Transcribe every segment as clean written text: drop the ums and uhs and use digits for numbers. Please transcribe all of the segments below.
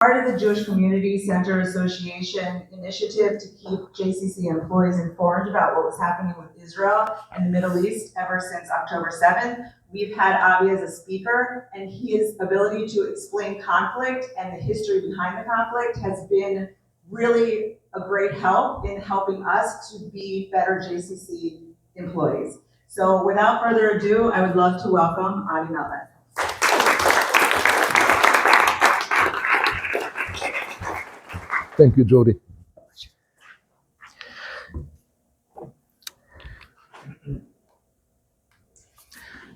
Part of the Jewish Community Center Association initiative to keep JCC employees informed about what was happening with Israel and the Middle East ever since October 7th. We've had Avi as a speaker, and his ability to explain conflict and the history behind the conflict has been really a great help in helping us to be better JCC employees. So without further ado, I would love to welcome Avi Melvin. Thank you, Jody.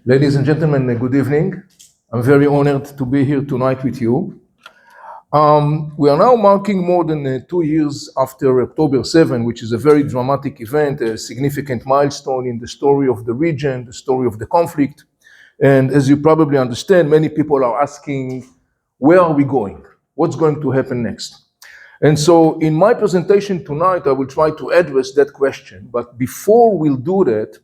Ladies and gentlemen, good evening. I'm very honored to be here tonight with you. We are now marking more than 2 years after October 7, which is a very dramatic event, a significant milestone in the story of the region, the story of the conflict. And as you probably understand, many people are asking, where are we going? What's going to happen next? And so in my presentation tonight, I will try to address that question. But before we'll do that,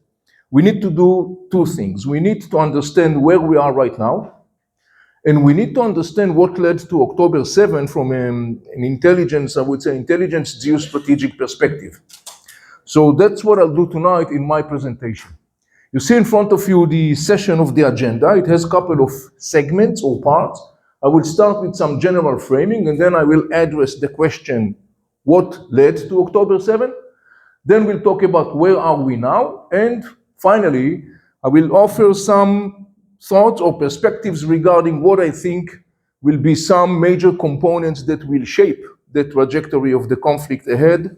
we need to do two things. We need to understand where we are right now, and we need to understand what led to October 7 from an intelligence, I would say, intelligence geostrategic perspective. So that's what I'll do tonight in my presentation. You see in front of you the session of the agenda. It has a couple of segments or parts. I will start with some general framing, and then I will address the question, what led to October 7? Then we'll talk about where are we now, and finally, I will offer some thoughts or perspectives regarding what I think will be some major components that will shape the trajectory of the conflict ahead,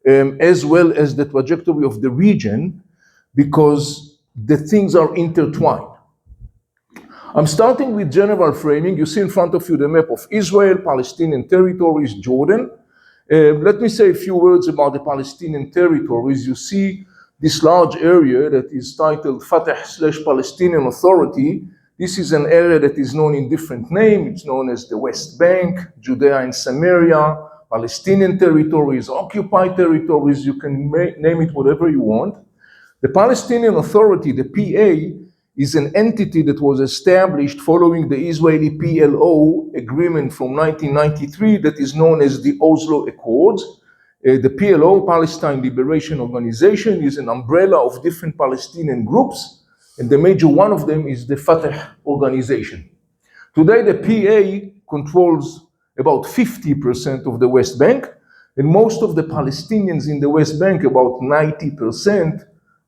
as well as the trajectory of the region, because the things are intertwined. I'm starting with general framing. You see in front of you the map of Israel, Palestinian territories, Jordan. Let me say a few words about the Palestinian territories. You see this large area that is titled Fatah/Palestinian Authority. This is an area that is known in different names. It's known as the West Bank, Judea and Samaria, Palestinian territories, occupied territories. You can name it whatever you want. The Palestinian Authority, the PA, is an entity that was established following the Israeli PLO agreement from 1993 that is known as the Oslo Accords. The PLO, Palestine Liberation Organization, is an umbrella of different Palestinian groups, and the major one of them is the Fatah organization. Today, the PA controls about 50% of the West Bank, and most of the Palestinians in the West Bank, about 90%,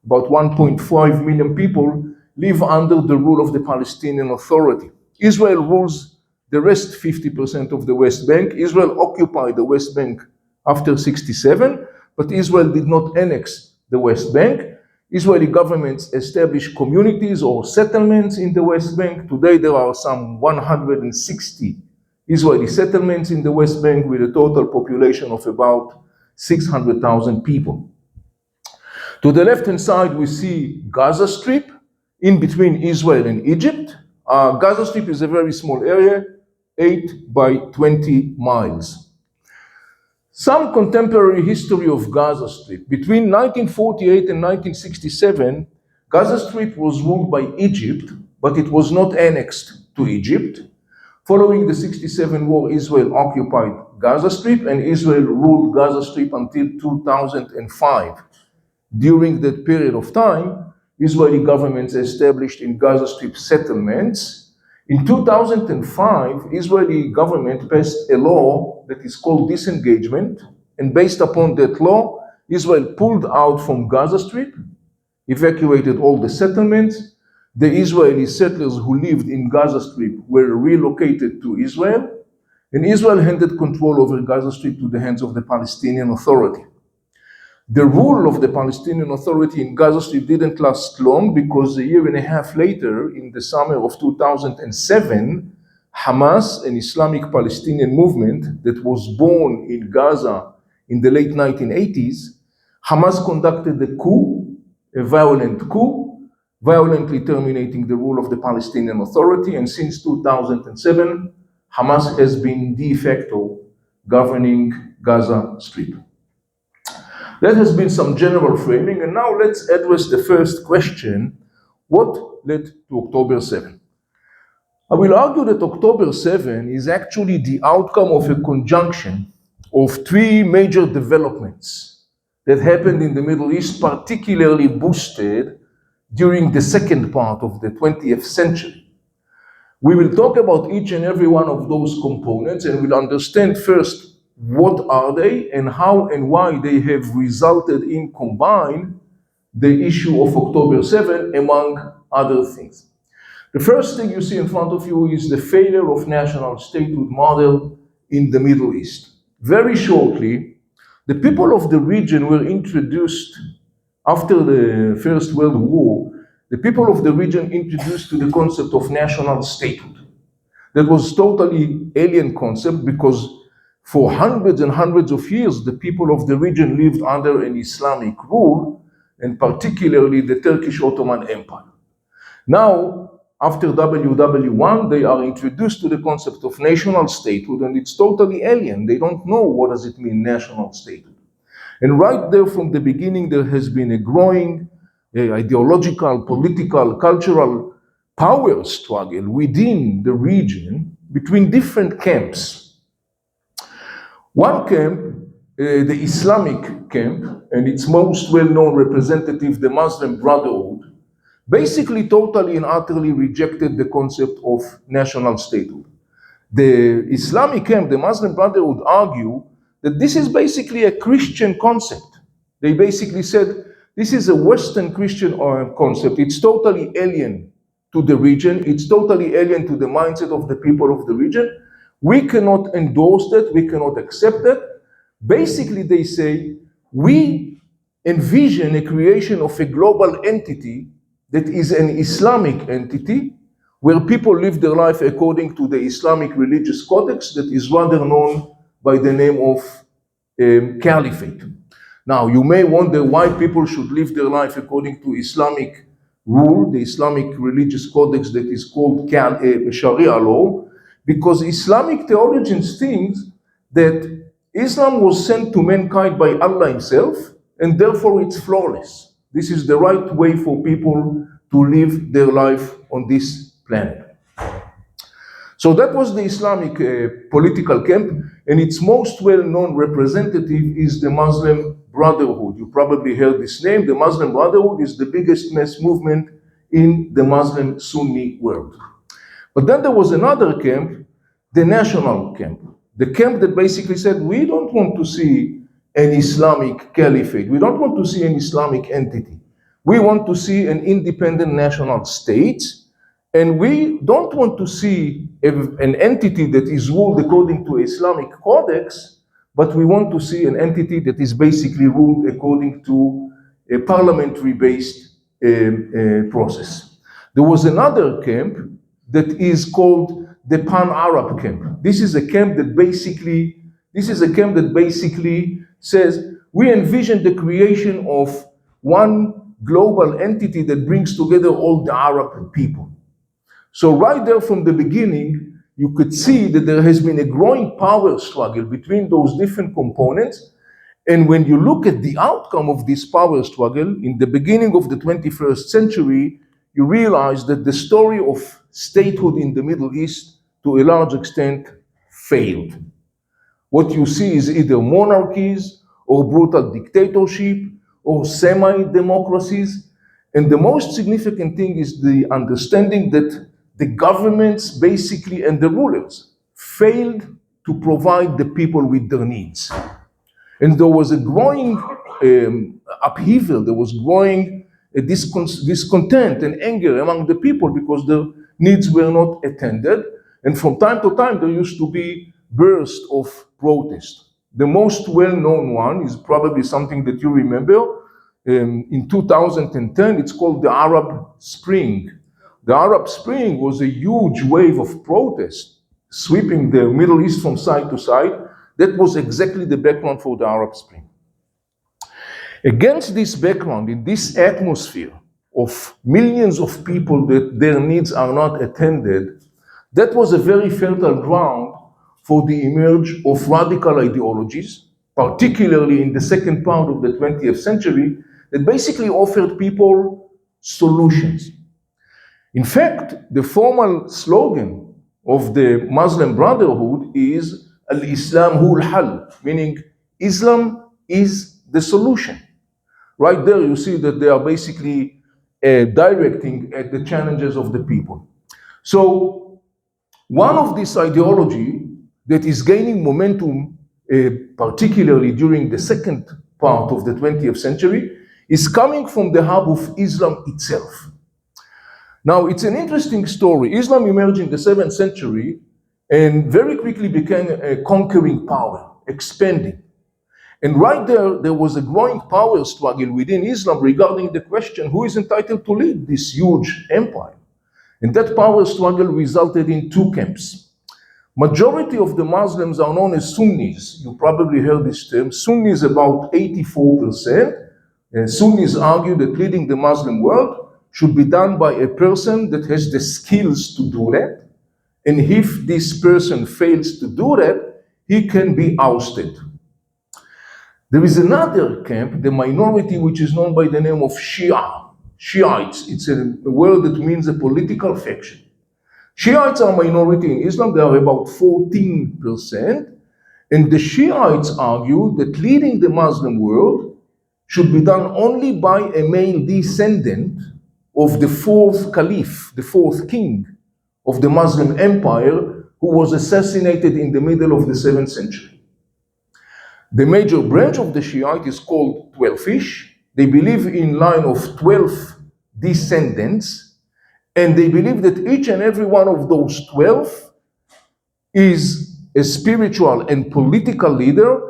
about 1.5 million people, live under the rule of the Palestinian Authority. Israel rules the rest 50% of the West Bank. Israel occupied the West Bank after 1967, but Israel did not annex the West Bank. Israeli governments established communities or settlements in the West Bank. Today there are some 160 Israeli settlements in the West Bank with a total population of about 600,000 people. To the left-hand side we see Gaza Strip, in between Israel and Egypt. Gaza Strip is a very small area, 8 by 20 miles. Some contemporary history of Gaza Strip. Between 1948 and 1967, Gaza Strip was ruled by Egypt, but it was not annexed to Egypt. Following the 1967 war, Israel occupied Gaza Strip, and Israel ruled Gaza Strip until 2005. During that period of time, Israeli governments established in Gaza Strip settlements. In 2005, Israeli government passed a law that is called disengagement, and based upon that law, Israel pulled out from Gaza Strip, evacuated all the settlements. The Israeli settlers who lived in Gaza Strip were relocated to Israel, and Israel handed control over Gaza Strip to the hands of the Palestinian Authority. The rule of the Palestinian Authority in Gaza Strip didn't last long, because a year and a half later, in the summer of 2007, Hamas, an Islamic Palestinian movement that was born in Gaza in the late 1980s, Hamas conducted a coup, a violent coup, violently terminating the rule of the Palestinian Authority, and since 2007, Hamas has been de facto governing Gaza Strip. That has been some general framing, and now let's address the first question: what led to October 7? I will argue that October 7 is actually the outcome of a conjunction of three major developments that happened in the Middle East, particularly boosted during the second part of the 20th century. We will talk about each and every one of those components, and we'll understand first what are they and how and why they have resulted in combined the issue of October 7, among other things. The first thing you see in front of you is the failure of national statehood model in the Middle East. Very shortly, the people of the region were introduced, after the First World War, the people of the region introduced to the concept of national statehood. That was totally alien concept because for hundreds and hundreds of years, the people of the region lived under an Islamic rule, and particularly the Turkish Ottoman Empire. Now, after WW1, they are introduced to the concept of national statehood, and it's totally alien. They don't know what does it mean, national statehood. And right there from the beginning, there has been a growing ideological, political, cultural power struggle within the region between different camps. One camp, the Islamic camp, and its most well-known representative, the Muslim Brotherhood, basically totally and utterly rejected the concept of national statehood. The Islamic camp, the Muslim Brotherhood, argue that this is basically a Christian concept. They basically said, this is a Western Christian concept. It's totally alien to the region. It's totally alien to the mindset of the people of the region. We cannot endorse that. We cannot accept that. Basically, they say, we envision a creation of a global entity that is an Islamic entity where people live their life according to the Islamic religious codex that is rather known by the name of caliphate. Now, you may wonder why people should live their life according to Islamic rule, the Islamic religious codex that is called Sharia law, because Islamic theologians think that Islam was sent to mankind by Allah himself, and therefore it's flawless. This is the right way for people to live their life on this planet. So that was the Islamic political camp, and its most well-known representative is the Muslim Brotherhood. You probably heard this name. The Muslim Brotherhood is the biggest mass movement in the Muslim Sunni world. But then there was another camp, the national camp. The camp that basically said, we don't want to see an Islamic caliphate. We don't want to see an Islamic entity. We want to see an independent national state, and we don't want to see an entity that is ruled according to Islamic codex, but we want to see an entity that is basically ruled according to a parliamentary-based process. There was another camp that is called the Pan-Arab camp. This is a camp that basically says, we envision the creation of one global entity that brings together all the Arab people. So right there from the beginning, you could see that there has been a growing power struggle between those different components. And when you look at the outcome of this power struggle in the beginning of the 21st century, you realize that the story of statehood in the Middle East, to a large extent, failed. What you see is either monarchies or brutal dictatorship or semi-democracies. And the most significant thing is the understanding that the governments basically and the rulers failed to provide the people with their needs. And there was a growing upheaval, there was growing discontent and anger among the people because their needs were not attended. And from time to time, there used to be bursts of protest. The most well-known one is probably something that you remember. In 2010, it's called the Arab Spring. The Arab Spring was a huge wave of protest sweeping the Middle East from side to side. That was exactly the background for the Arab Spring. Against this background, in this atmosphere of millions of people that their needs are not attended, that was a very fertile ground for the emerge of radical ideologies, particularly in the second part of the 20th century, that basically offered people solutions. In fact, the formal slogan of the Muslim Brotherhood is al-Islam hu al-hal, meaning Islam is the solution. Right there you see that they are basically directing at the challenges of the people. So one of this ideology that is gaining momentum, particularly during the second part of the 20th century, is coming from the hub of Islam itself. Now, it's an interesting story. Islam emerged in the 7th century and very quickly became a conquering power, expanding. And right there, there was a growing power struggle within Islam regarding the question who is entitled to lead this huge empire. And that power struggle resulted in two camps. Majority of the Muslims are known as Sunnis. You probably heard this term. Sunnis about 84%. Sunnis argue that leading the Muslim world should be done by a person that has the skills to do that. And if this person fails to do that, he can be ousted. There is another camp, the minority, which is known by the name of Shia, Shiites. It's a word that means a political faction. Shiites are a minority in Islam. They are about 14%. And the Shiites argue that leading the Muslim world should be done only by a male descendant of the fourth caliph, the fourth king of the Muslim empire, who was assassinated in the middle of the 7th century. The major branch of the Shiite is called 12ish. They believe in line of 12 descendants, and they believe that each and every one of those 12 is a spiritual and political leader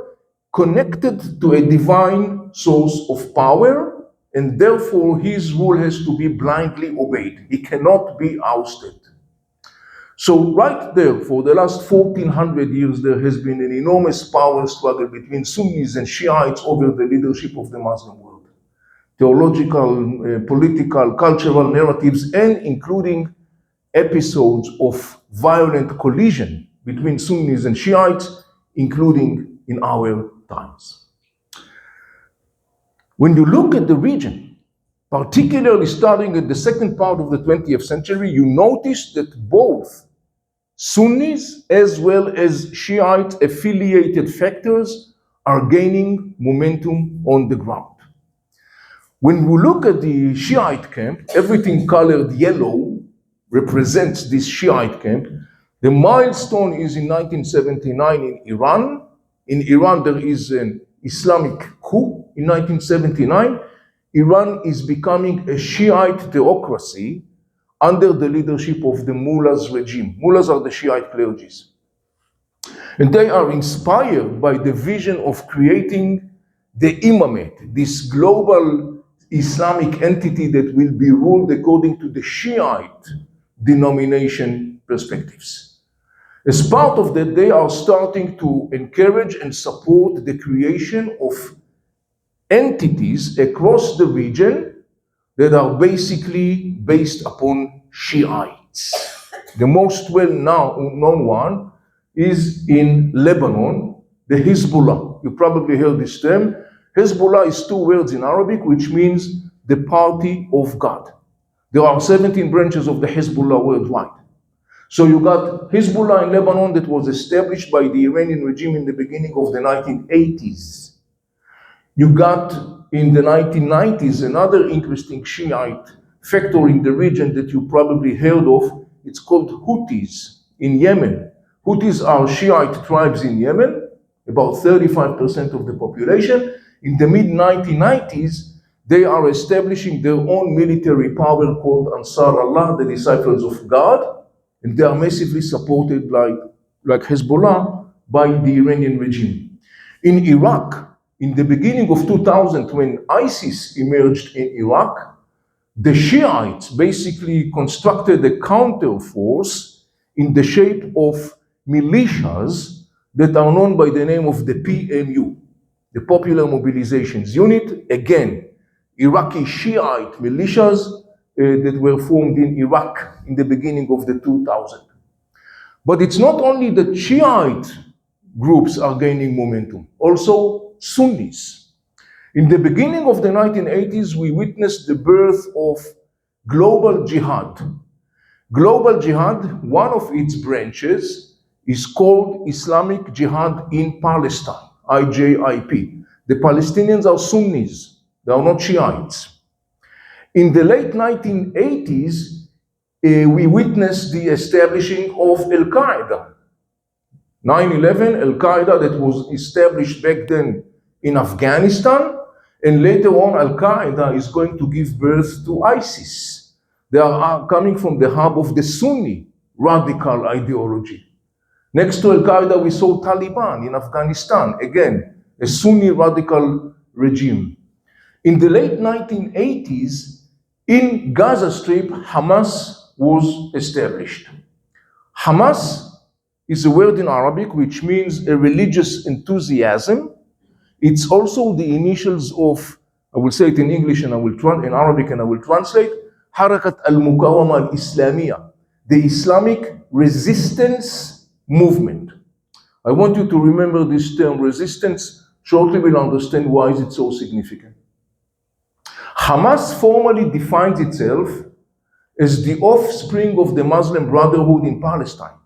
connected to a divine source of power, and therefore his rule has to be blindly obeyed. He cannot be ousted. So right there, for the last 1400 years, there has been an enormous power struggle between Sunnis and Shiites over the leadership of the Muslim world. Theological, political, cultural narratives, and including episodes of violent collision between Sunnis and Shiites, including in our times. When you look at the region, particularly starting at the second part of the 20th century, you notice that both Sunnis as well as Shiite affiliated factors are gaining momentum on the ground. When we look at the Shiite camp, everything colored yellow represents this Shiite camp. The milestone is in 1979 in Iran. In Iran, there is an Islamic coup in 1979. Iran is becoming a Shiite theocracy under the leadership of the mullahs regime. Mullahs are the Shiite clergies. And they are inspired by the vision of creating the imamate, this global Islamic entity that will be ruled according to the Shiite denomination perspectives. As part of that, they are starting to encourage and support the creation of entities across the region that are basically based upon Shiites. The most well-known one is in Lebanon, the Hezbollah. You probably heard this term. Hezbollah is two words in Arabic, which means the party of God. There are 17 branches of the Hezbollah worldwide. So you got Hezbollah in Lebanon that was established by the Iranian regime in the beginning of the 1980s. You got in the 1990s another interesting Shiite factor in the region that you probably heard of. It's called Houthis in Yemen. Houthis are Shiite tribes in Yemen, about 35% of the population. In the mid-1990s, they are establishing their own military power called Ansar Allah, the Disciples of God, and they are massively supported like Hezbollah by the Iranian regime. In Iraq, in the beginning of 2000, when ISIS emerged in Iraq, the Shiites basically constructed a counter force in the shape of militias that are known by the name of the PMU, the Popular Mobilizations Unit. Again, Iraqi Shiite militias that were formed in Iraq in the beginning of the 2000s. But it's not only that Shiite groups are gaining momentum, also Sunnis. In the beginning of the 1980s, we witnessed the birth of global jihad. Global Jihad, one of its branches, is called Islamic Jihad in Palestine, IJIP. The Palestinians are Sunnis, they are not Shiites. In the late 1980s, we witnessed the establishing of Al-Qaeda. 9/11, Al-Qaeda that was established back then in Afghanistan, and later on Al-Qaeda is going to give birth to ISIS. They are coming from the hub of the Sunni radical ideology. Next to Al-Qaeda, we saw Taliban in Afghanistan, again, a Sunni radical regime. In the late 1980s, in Gaza Strip, Hamas was established. Hamas is a word in Arabic which means a religious enthusiasm. It's also the initials of, I will say it in English and in Arabic and I will translate, Harakat al-Muqawama al-Islamiyya, the Islamic resistance movement. I want you to remember this term, resistance. Shortly we'll understand why is it so significant. Hamas formally defines itself as the offspring of the Muslim Brotherhood in Palestine.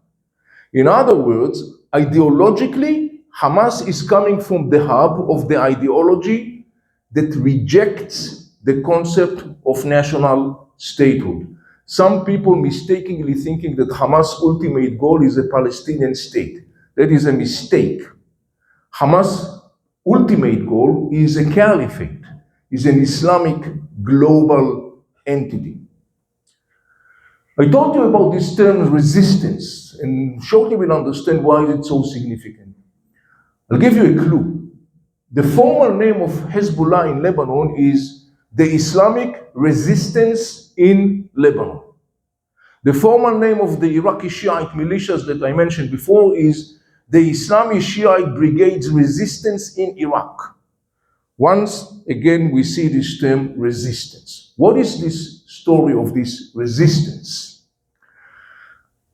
In other words, ideologically, Hamas is coming from the hub of the ideology that rejects the concept of national statehood. Some people mistakenly thinking that Hamas' ultimate goal is a Palestinian state. That is a mistake. Hamas' ultimate goal is a caliphate, is an Islamic global entity. I told you about this term resistance, and shortly we'll understand why it's so significant. I'll give you a clue. The formal name of Hezbollah in Lebanon is the Islamic Resistance in Lebanon. The formal name of the Iraqi Shiite militias that I mentioned before is the Islamic Shiite Brigade's Resistance in Iraq. Once again, we see this term resistance. What is this story of this resistance?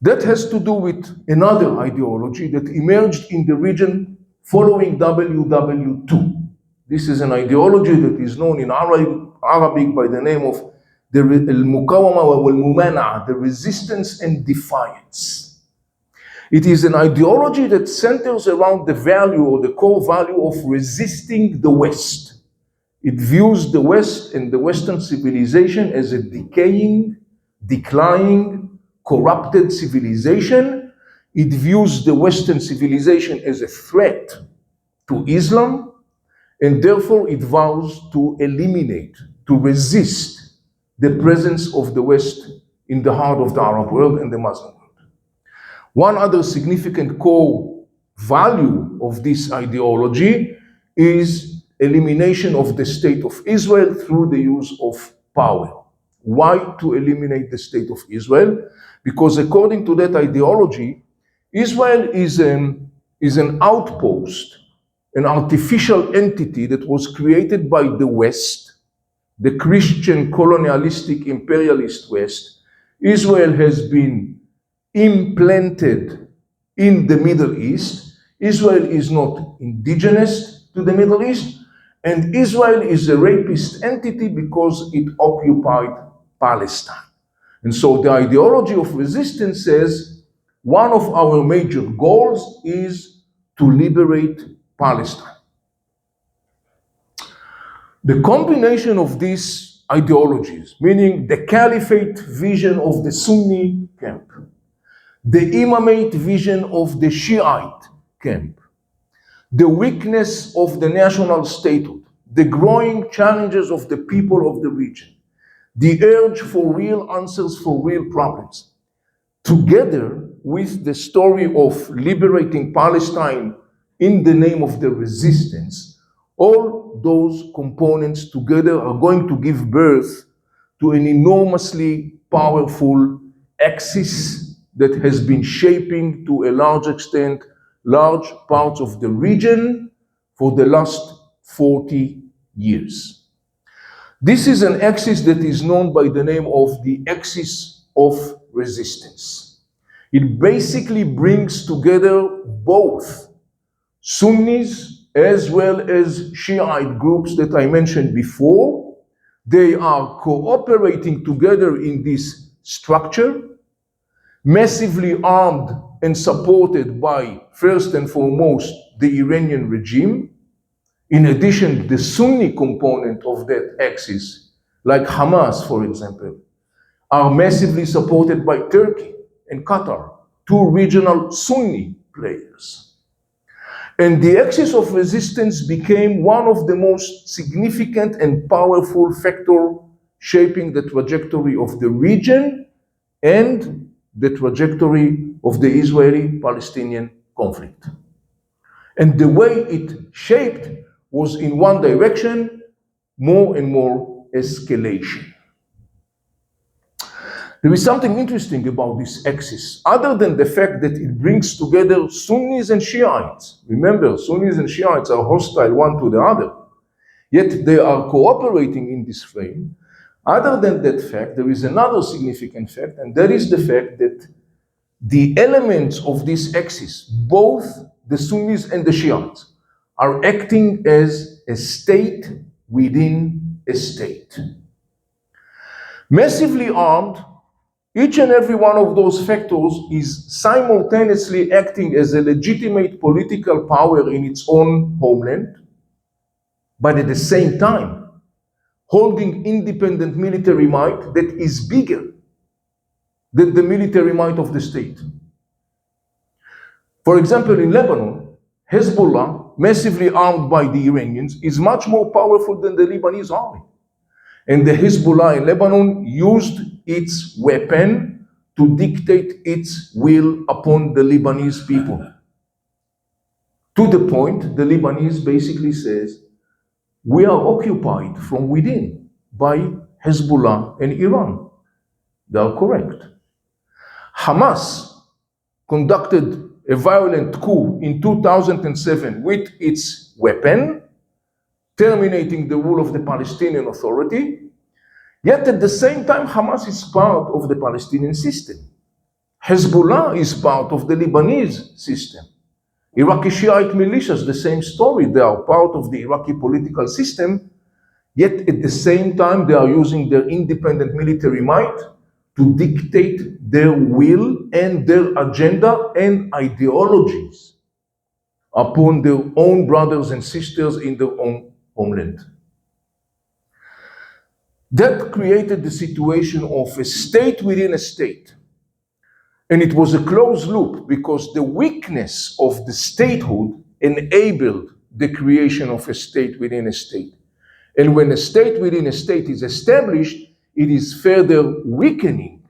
That has to do with another ideology that emerged in the region following WW2. This is an ideology that is known in Arabic by the name of the Al-Muqawama wal-Mumana'a, the resistance and defiance. It is an ideology that centers around the value or the core value of resisting the West. It views the West and the Western civilization as a decaying, declining, corrupted civilization. It views the Western civilization as a threat to Islam, and therefore it vows to eliminate, to resist the presence of the West in the heart of the Arab world and the Muslim world. One other significant core value of this ideology is elimination of the state of Israel through the use of power. Why to eliminate the state of Israel? Because according to that ideology, Israel is an outpost, an artificial entity that was created by the West, the Christian colonialistic imperialist West. Israel has been implanted in the Middle East. Israel is not indigenous to the Middle East, and Israel is a rapist entity because it occupied Palestine. And so the ideology of resistance says one of our major goals is to liberate Palestine. The combination of these ideologies, meaning the caliphate vision of the Sunni camp, the imamate vision of the Shiite camp, the weakness of the national statehood, the growing challenges of the people of the region, the urge for real answers for real problems, together with the story of liberating Palestine in the name of the resistance, all those components together are going to give birth to an enormously powerful axis that has been shaping to a large extent large parts of the region for the last 40 years. This is an axis that is known by the name of the axis of resistance. It basically brings together both Sunnis as well as Shiite groups that I mentioned before. They are cooperating together in this structure. massively armed and supported by, first and foremost, the Iranian regime. In addition, the Sunni component of that axis, like Hamas, for example, are massively supported by Turkey and Qatar, two regional Sunni players. And the axis of resistance became one of the most significant and powerful factors shaping the trajectory of the region and the trajectory of the Israeli-Palestinian conflict. And the way it shaped was in one direction, more and more escalation. There is something interesting about this axis, other than the fact that it brings together Sunnis and Shiites. Remember, Sunnis and Shiites are hostile one to the other, yet they are cooperating in this frame. Other than that fact, there is another significant fact, and that is the fact that the elements of this axis, both the Sunnis and the Shiites, are acting as a state within a state. Massively armed, each and every one of those factors is simultaneously acting as a legitimate political power in its own homeland, but at the same time, holding independent military might that is bigger than the military might of the state. For example, in Lebanon, Hezbollah, massively armed by the Iranians, is much more powerful than the Lebanese army. And the Hezbollah in Lebanon used its weapon to dictate its will upon the Lebanese people. To the point, the Lebanese basically says, we are occupied from within by Hezbollah and Iran. They are correct. Hamas conducted a violent coup in 2007 with its weapon, terminating the rule of the Palestinian Authority. Yet at the same time, Hamas is part of the Palestinian system. Hezbollah is part of the Lebanese system. Iraqi Shiite militias, the same story. They are part of the Iraqi political system, yet at the same time, they are using their independent military might to dictate their will and their agenda and ideologies upon their own brothers and sisters in their own homeland. That created the situation of a state within a state. And it was a closed loop because the weakness of the statehood enabled the creation of a state within a state. And when a state within a state is established, it is further weakening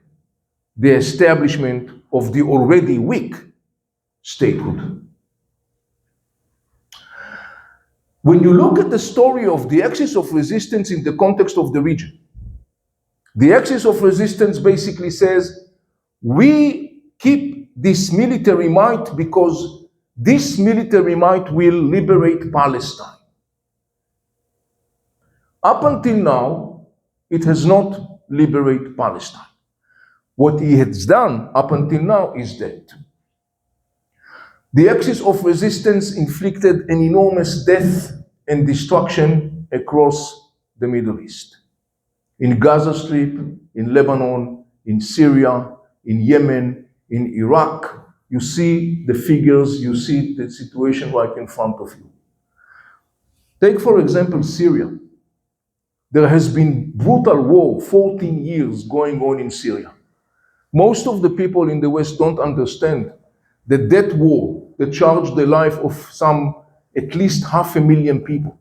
the establishment of the already weak statehood. When you look at the story of the axis of resistance in the context of the region, the axis of resistance basically says, we keep this military might because this military might will liberate Palestine. Up until now, it has not liberated Palestine. What he has done up until now is that the axis of resistance inflicted an enormous death and destruction across the Middle East. In Gaza Strip, in Lebanon, in Syria, in Yemen, in Iraq, you see the figures, you see the situation right in front of you. Take, for example, Syria. There has been brutal war, 14 years going on in Syria. Most of the people in the West don't understand that that war that charged the life of at least 500,000 people.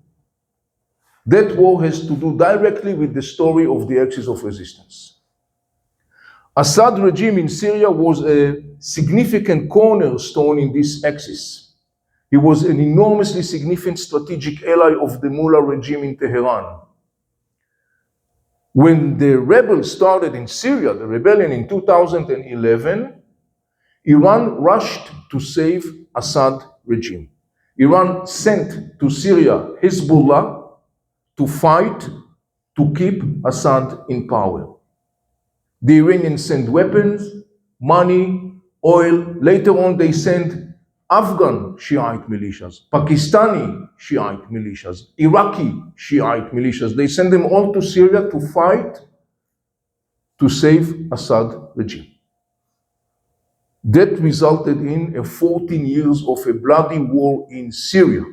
That war has to do directly with the story of the axis of resistance. Assad regime in Syria was a significant cornerstone in this axis. He was an enormously significant strategic ally of the Mullah regime in Tehran. When the rebels started in Syria, the rebellion in 2011, Iran rushed to save Assad regime. Iran sent to Syria Hezbollah to fight to keep Assad in power. The Iranians sent weapons, money, oil. Later on, they sent Afghan Shiite militias, Pakistani Shiite militias, Iraqi Shiite militias. They sent them all to Syria to fight to save Assad regime. That resulted in 14 years of a bloody war in Syria.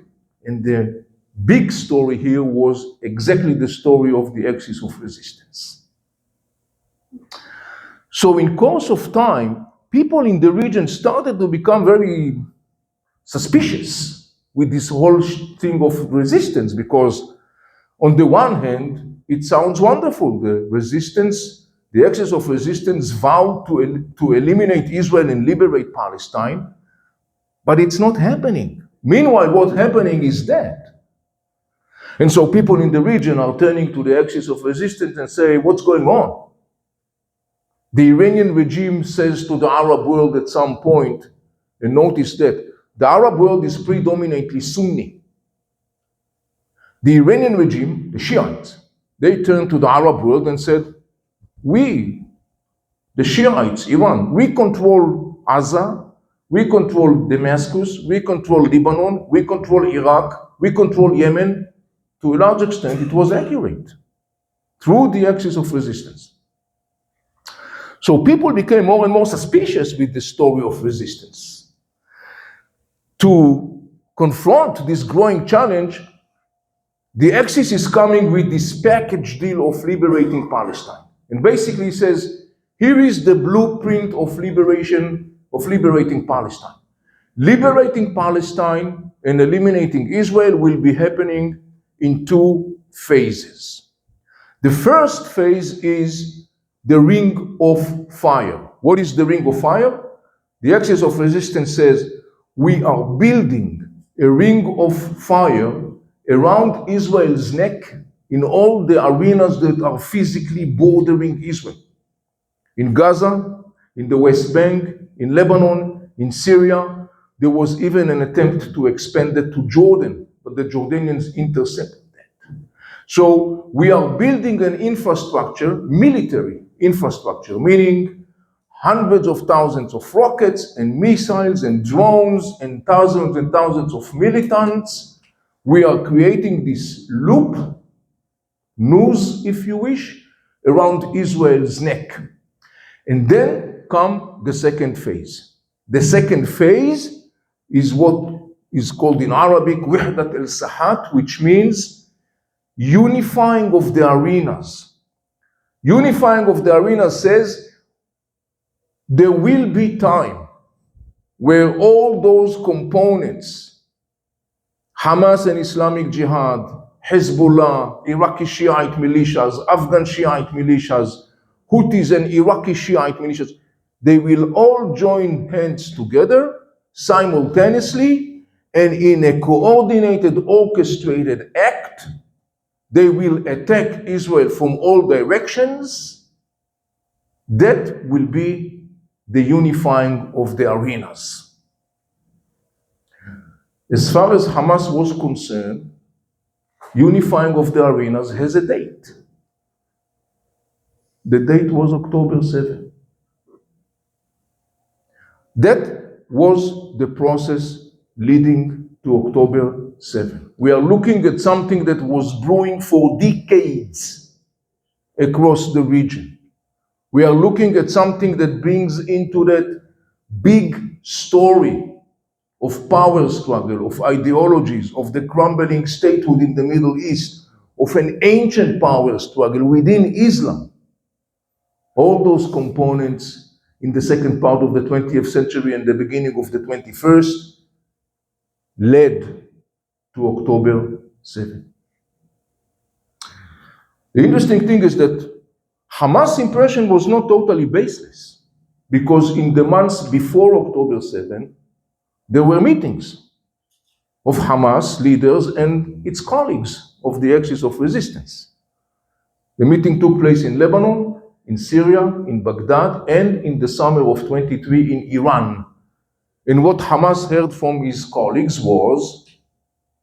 And the big story here was exactly the story of the axis of resistance. So in course of time, people in the region started to become very suspicious with this whole thing of resistance, because on the one hand, it sounds wonderful. The resistance, the axis of resistance vowed to eliminate Israel and liberate Palestine, but it's not happening. Meanwhile, what's happening is that. And so people in the region are turning to the axis of resistance and say, what's going on? The Iranian regime says to the Arab world at some point, and notice that the Arab world is predominantly Sunni. The Iranian regime, the Shiites, they turned to the Arab world and said, we, the Shiites, Iran, we control Gaza, we control Damascus, we control Lebanon, we control Iraq, we control Yemen. To a large extent, it was accurate through the axis of resistance. So people became more and more suspicious with the story of resistance. To confront this growing challenge, the Axis is coming with this package deal of liberating Palestine. And basically says, here is the blueprint of liberating Palestine. Liberating Palestine and eliminating Israel will be happening in two phases. The first phase is the ring of fire. What is the ring of fire? The axis of resistance says, we are building a ring of fire around Israel's neck in all the arenas that are physically bordering Israel. In Gaza, in the West Bank, in Lebanon, in Syria. There was even an attempt to expand it to Jordan, but the Jordanians intercepted that. So we are building an infrastructure, military infrastructure, meaning hundreds of thousands of rockets and missiles and drones and thousands of militants. We are creating this loop, noose, if you wish, around Israel's neck. And then come the second phase. The second phase is what is called in Arabic Wahdat al-Sahat, which means unifying of the arenas. Unifying of the arenas says there will be time where all those components, Hamas and Islamic Jihad, Hezbollah, Iraqi Shiite militias, Afghan Shiite militias, Houthis and Iraqi Shiite militias, they will all join hands together simultaneously, and in a coordinated, orchestrated act, they will attack Israel from all directions. That will be the unifying of the arenas. As far as Hamas was concerned, unifying of the arenas has a date. The date was October 7. That was the process leading to October 7. We are looking at something that was brewing for decades across the region. We are looking at something that brings into that big story of power struggle, of ideologies, of the crumbling statehood in the Middle East, of an ancient power struggle within Islam. All those components in the second part of the 20th century and the beginning of the 21st led to October 7. The interesting thing is that Hamas' impression was not totally baseless, because in the months before October 7, there were meetings of Hamas leaders and its colleagues of the axis of resistance. The meeting took place in Lebanon, in Syria, in Baghdad, and in the summer of 23 in Iran. And what Hamas heard from his colleagues was,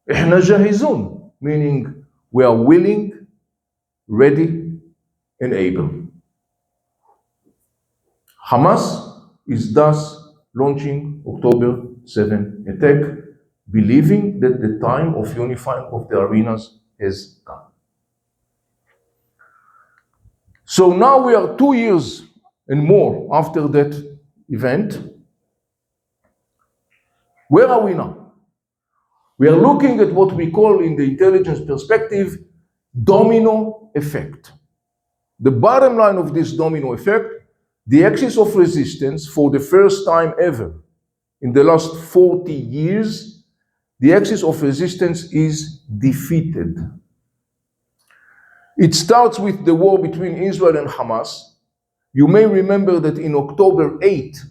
إحنا جاهزون, meaning we are willing, ready, and able. Hamas is thus launching October 7 attack, believing that the time of unifying of the arenas has come. So now we are 2 years and more after that event, Where are we now? We are looking at what we call in the intelligence perspective, domino effect. The bottom line of this domino effect, the axis of resistance for the first time ever in the last 40 years, the axis of resistance is defeated. It starts with the war between Israel and Hamas. You may remember that in October 8,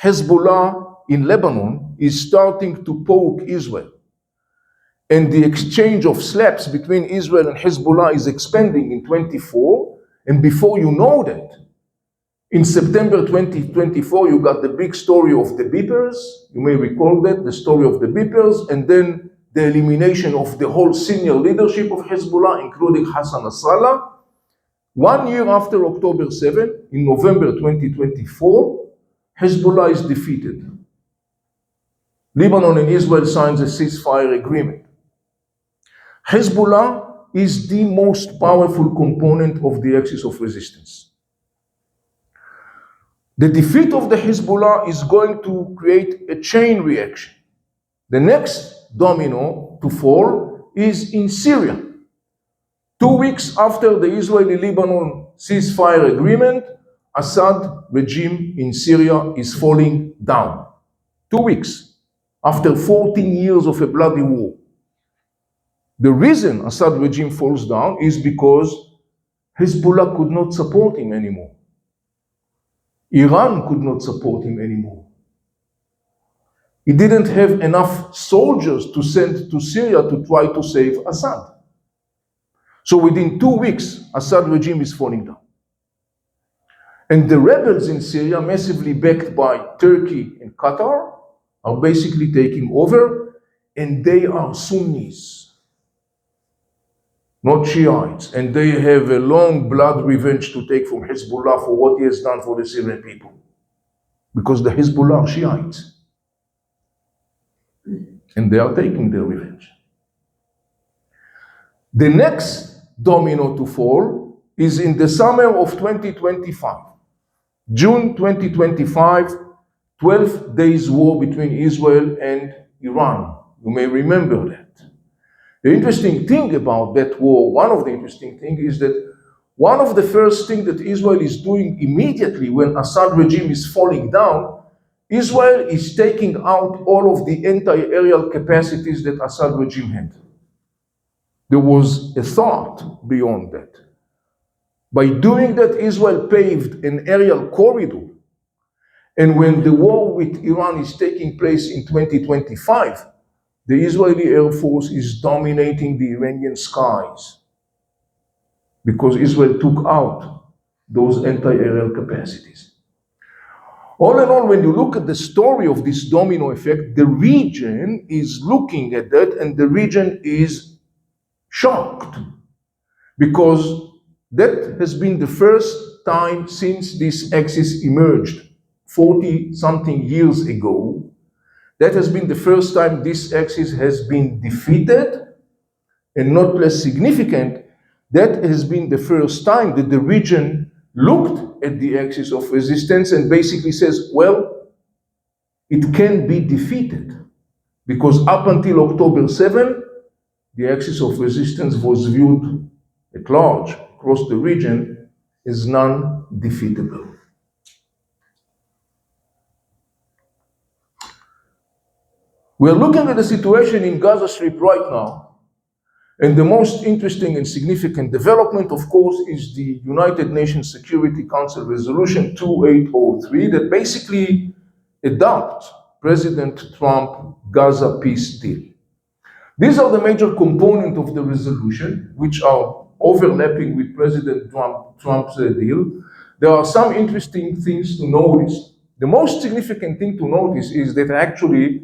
Hezbollah in Lebanon is starting to poke Israel. And the exchange of slaps between Israel and Hezbollah is expanding in 24. And before you know that, in September 2024, you got the big story of the beepers. You may recall that, the story of the beepers, and then the elimination of the whole senior leadership of Hezbollah, including Hassan Nasrallah. 1 year after October 7, in November 2024, Hezbollah is defeated. Lebanon and Israel signs a ceasefire agreement. Hezbollah is the most powerful component of the axis of resistance. The defeat of the Hezbollah is going to create a chain reaction. The next domino to fall is in Syria. 2 weeks after the Israeli-Lebanon ceasefire agreement, Assad regime in Syria is falling down. 2 weeks after 14 years of a bloody war. The reason Assad regime falls down is because Hezbollah could not support him anymore. Iran could not support him anymore. He didn't have enough soldiers to send to Syria to try to save Assad. So within 2 weeks, Assad regime is falling down. And the rebels in Syria, massively backed by Turkey and Qatar, are basically taking over, and they are Sunnis, not Shiites, and they have a long blood revenge to take from Hezbollah for what he has done for the Syrian people. Because the Hezbollah are Shiites. And they are taking their revenge. The next domino to fall is in the summer of 2025. June 2025, 12 days war between Israel and Iran. You may remember that. The interesting thing about that war, one of the interesting things, is that one of the first things that Israel is doing immediately when Assad regime is falling down, Israel is taking out all of the anti-aerial capacities that Assad regime had. There was a thought beyond that. By doing that, Israel paved an aerial corridor. And when the war with Iran is taking place in 2025, the Israeli Air Force is dominating the Iranian skies because Israel took out those anti-aerial capacities. All in all, when you look at the story of this domino effect, the region is looking at that and the region is shocked because that has been the first time since this axis emerged 40-something years ago. That has been the first time this axis has been defeated, and not less significant, that has been the first time that the region looked at the axis of resistance and basically says, well, it can be defeated. Because up until October 7, the axis of resistance was viewed at large across the region as non-defeatable. We are looking at the situation in Gaza Strip right now, and the most interesting and significant development, of course, is the United Nations Security Council Resolution 2803 that basically adopts President Trump's Gaza peace deal. These are the major components of the resolution, which are overlapping with President Trump's deal. There are some interesting things to notice. The most significant thing to notice is that actually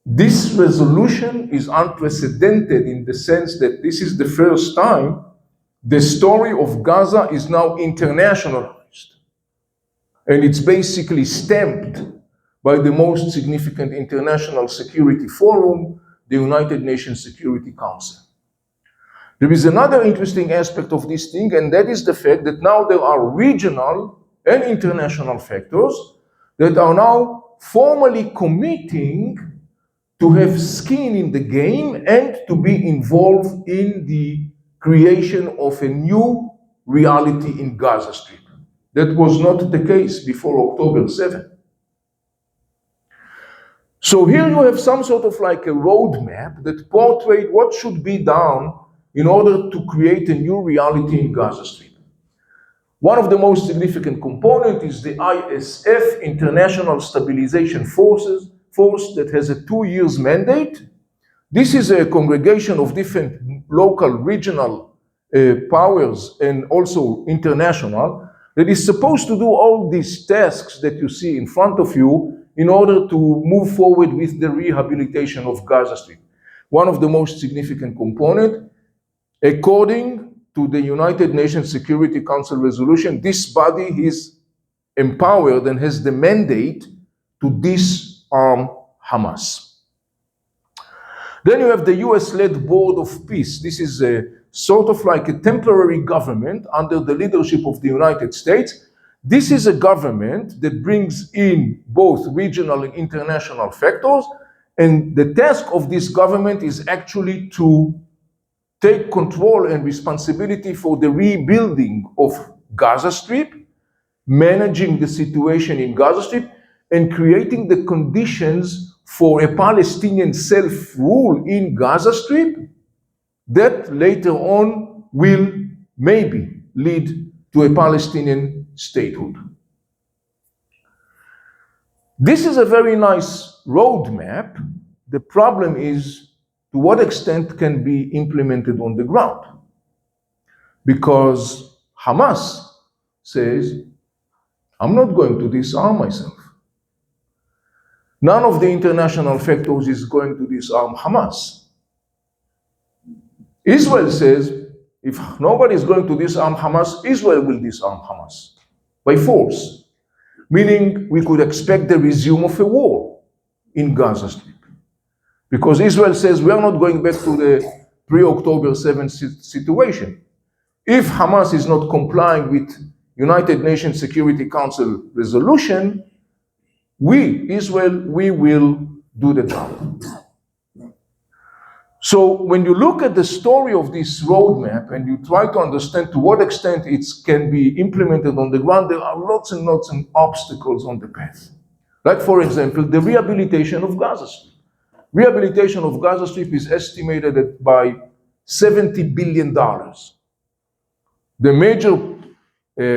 this resolution is unprecedented in the sense that this is the first time the story of Gaza is now internationalized. And it's basically stamped by the most significant international security forum, the United Nations Security Council. There is another interesting aspect of this thing, and that is the fact that now there are regional and international factors that are now formally committing to have skin in the game and to be involved in the creation of a new reality in Gaza Strip. That was not the case before October 7. So here you have some sort of like a roadmap that portrayed what should be done in order to create a new reality in Gaza Strip. One of the most significant components is the ISF, International Stabilization Force, that has a 2-year mandate. This is a congregation of different local, regional powers and also international that is supposed to do all these tasks that you see in front of you in order to move forward with the rehabilitation of Gaza Strip. One of the most significant components, according to the United Nations Security Council resolution, this body is empowered and has the mandate to disarm Hamas. Then you have the US-led Board of Peace. This is a sort of like a temporary government under the leadership of the United States. This is a government that brings in both regional and international factors, and the task of this government is actually to take control and responsibility for the rebuilding of Gaza Strip, managing the situation in Gaza Strip, and creating the conditions for a Palestinian self-rule in Gaza Strip that later on will maybe lead to a Palestinian statehood. This is a very nice roadmap. The problem is to what extent can be implemented on the ground. Because Hamas says, I'm not going to disarm myself. None of the international factors is going to disarm Hamas. Israel says, if nobody is going to disarm Hamas, Israel will disarm Hamas by force. Meaning we could expect the resume of a war in Gaza Strip. Because Israel says we are not going back to the pre-October 7 situation. If Hamas is not complying with United Nations Security Council resolution, we, Israel, we will do the job. So when you look at the story of this roadmap and you try to understand to what extent it can be implemented on the ground, there are lots and lots of obstacles on the path. Like, for example, the rehabilitation of Gaza Strip. Rehabilitation of Gaza Strip is estimated at by $70 billion. The major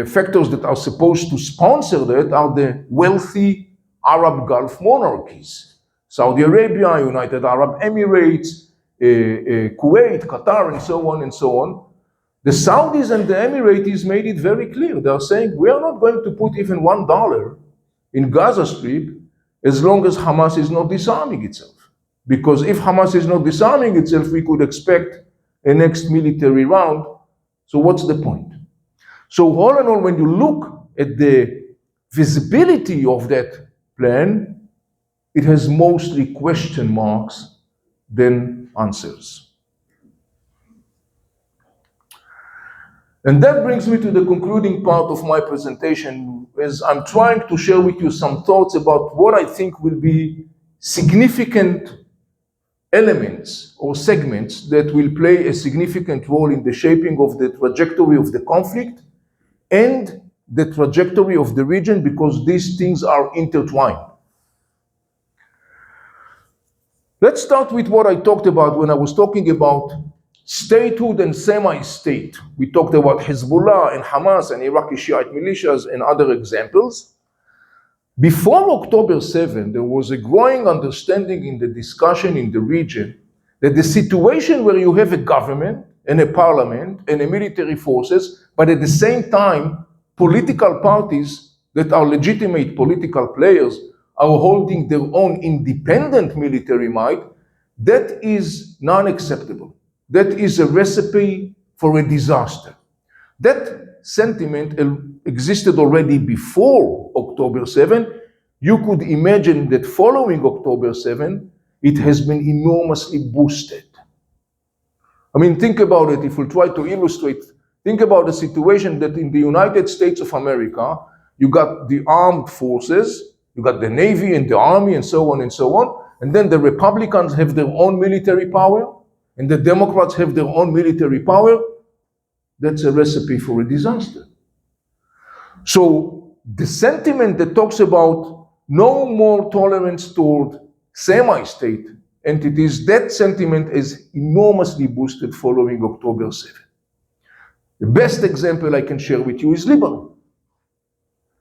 factors that are supposed to sponsor that are the wealthy Arab Gulf monarchies. Saudi Arabia, United Arab Emirates, Kuwait, Qatar, and so on and so on. The Saudis and the Emiratis made it very clear. They are saying, we are not going to put even $1 in Gaza Strip as long as Hamas is not disarming itself. Because if Hamas is not disarming itself, we could expect a next military round. So what's the point? So all in all, when you look at the visibility of that plan, it has mostly question marks than answers. And that brings me to the concluding part of my presentation, as I'm trying to share with you some thoughts about what I think will be significant elements or segments that will play a significant role in the shaping of the trajectory of the conflict and the trajectory of the region, because these things are intertwined. Let's start with what I talked about when I was talking about statehood and semi-state. We talked about Hezbollah and Hamas and Iraqi Shiite militias and other examples. Before October 7, there was a growing understanding in the discussion in the region that the situation where you have a government and a parliament and a military forces, but at the same time, political parties that are legitimate political players are holding their own independent military might, that is non-acceptable. That is a recipe for a disaster. That sentiment existed already before October 7. You could imagine that following October 7, it has been enormously boosted. I mean, think about it. If we try to illustrate, think about the situation that in the United States of America, you got the armed forces You got the Navy and the Army and so on and so on. And then the Republicans have their own military power, and the Democrats have their own military power. That's a recipe for a disaster. So the sentiment that talks about no more tolerance toward semi-state entities, that sentiment is enormously boosted following October 7. The best example I can share with you is Lebanon.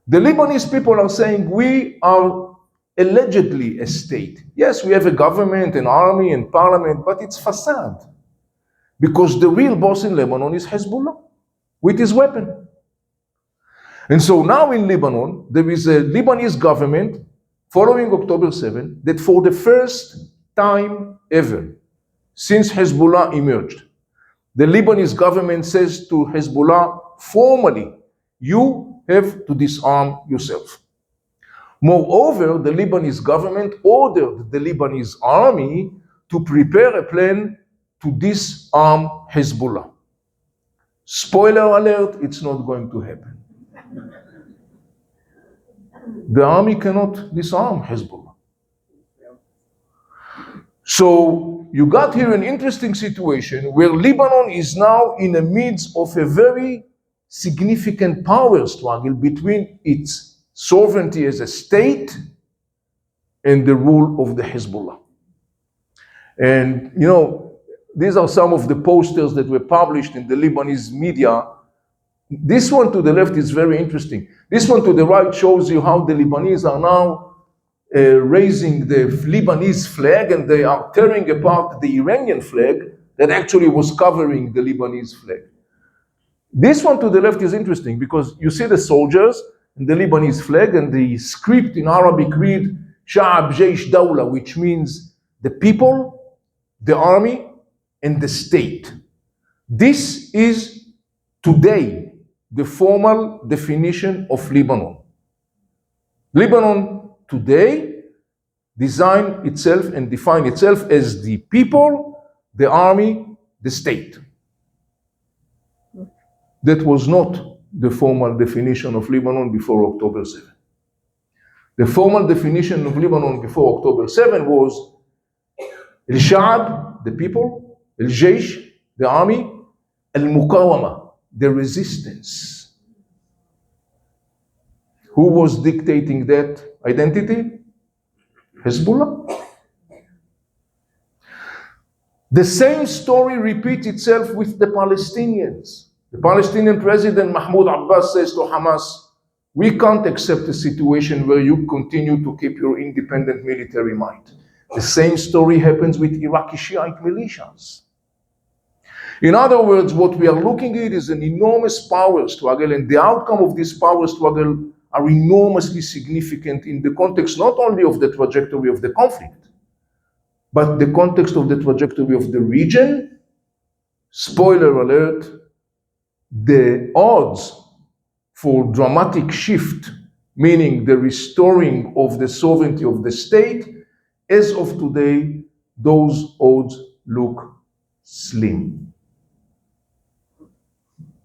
The Lebanese people are saying we are allegedly a state. Yes, we have a government, an army, and parliament, but it's facade. Because the real boss in Lebanon is Hezbollah with his weapon. And so now in Lebanon, there is a Lebanese government following October 7 that for the first time ever since Hezbollah emerged, the Lebanese government says to Hezbollah formally, you have to disarm yourself. Moreover, the Lebanese government ordered the Lebanese army to prepare a plan to disarm Hezbollah. Spoiler alert, it's not going to happen. The army cannot disarm Hezbollah. So you got here an interesting situation where Lebanon is now in the midst of a very significant power struggle between its sovereignty as a state and the rule of the Hezbollah. And you know, these are some of the posters that were published in the Lebanese media. This one to the left is very interesting. This one to the right shows you how the Lebanese are now raising the Lebanese flag, and they are tearing apart the Iranian flag that actually was covering the Lebanese flag. This one to the left is interesting because you see the soldiers and the Lebanese flag, and the script in Arabic read Sha'ab Jaysh Dawla, which means the people, the army, and the state. This is today the formal definition of Lebanon. Lebanon today design itself and define itself as the people, the army, the state. That was not the formal definition of Lebanon before October 7. The formal definition of Lebanon before October 7 was Al-Sha'ab, the people, Al-Jaysh, the army, Al-Muqawama, the resistance. Who was dictating that identity? Hezbollah. The same story repeats itself with the Palestinians. The Palestinian president Mahmoud Abbas says to Hamas, we can't accept a situation where you continue to keep your independent military might. The same story happens with Iraqi Shiite militias. In other words, what we are looking at is an enormous power struggle, and the outcome of this power struggle are enormously significant in the context not only of the trajectory of the conflict, but the context of the trajectory of the region. Spoiler alert, the odds for dramatic shift, meaning the restoring of the sovereignty of the state, as of today, those odds look slim.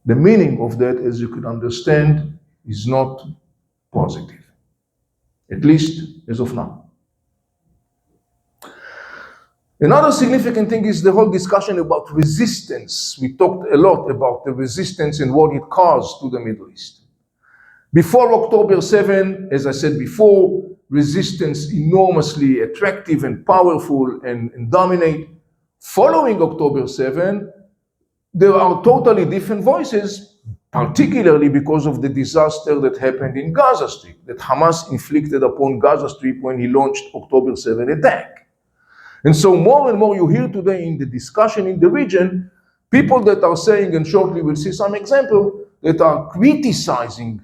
The meaning of that, as you could understand, is not positive, at least as of now. Another significant thing is the whole discussion about resistance. We talked a lot about the resistance and what it caused to the Middle East. Before October 7, as I said before, resistance enormously attractive and powerful and dominate. Following October 7, there are totally different voices, particularly because of the disaster that happened in Gaza Strip, that Hamas inflicted upon Gaza Strip when he launched October 7 attack. And so more and more you hear today in the discussion in the region, people that are saying, and shortly we'll see some example, that are criticizing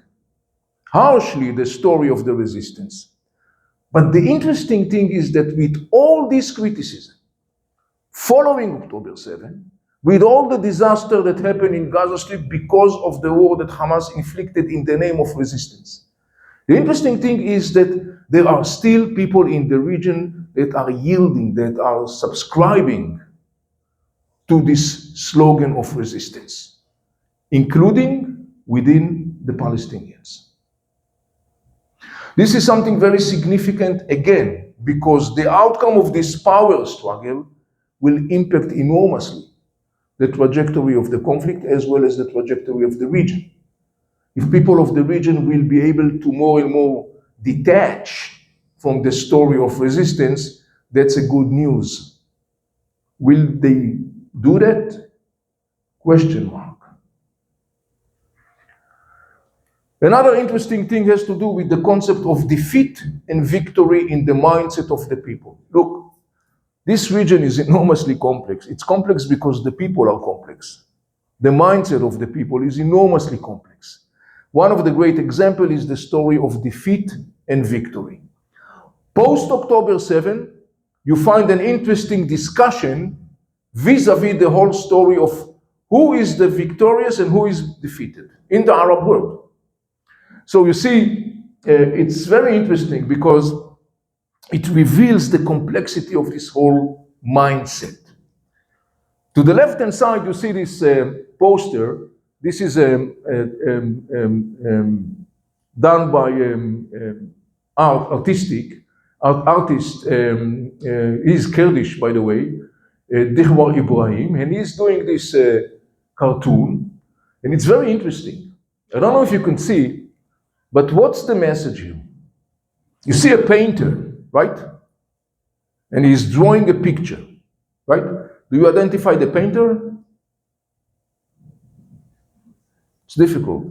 harshly the story of the resistance. But the interesting thing is that with all this criticism, following October 7, with all the disaster that happened in Gaza Strip because of the war that Hamas inflicted in the name of resistance, the interesting thing is that there are still people in the region that are yielding, that are subscribing to this slogan of resistance, including within the Palestinians. This is something very significant again, because the outcome of this power struggle will impact enormously the trajectory of the conflict as well as the trajectory of the region. If people of the region will be able to more and more detach from the story of resistance, that's a good news. Will they do that? Question mark. Another interesting thing has to do with the concept of defeat and victory in the mindset of the people. Look, this region is enormously complex. It's complex because the people are complex. The mindset of the people is enormously complex. One of the great examples is the story of defeat and victory. Post-October 7, you find an interesting discussion vis-a-vis the whole story of who is the victorious and who is defeated in the Arab world. So you see, it's very interesting because it reveals the complexity of this whole mindset. To the left-hand side, you see this poster. This is done by artist. He's Kurdish, by the way, Dihwar Ibrahim, and he's doing this cartoon, and it's very interesting. I don't know if you can see, but what's the message here? You see a painter, right? And he's drawing a picture, right? Do you identify the painter? It's difficult.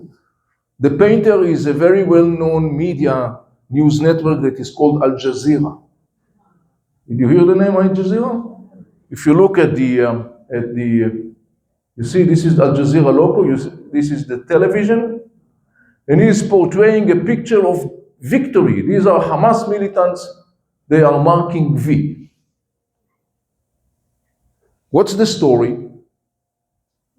The painter is a very well-known media news network that is called Al Jazeera. Did you hear the name Al Jazeera? If you look at you see this is Al Jazeera logo, this is the television, and he's portraying a picture of victory. These are Hamas militants, they are marking V. What's the story?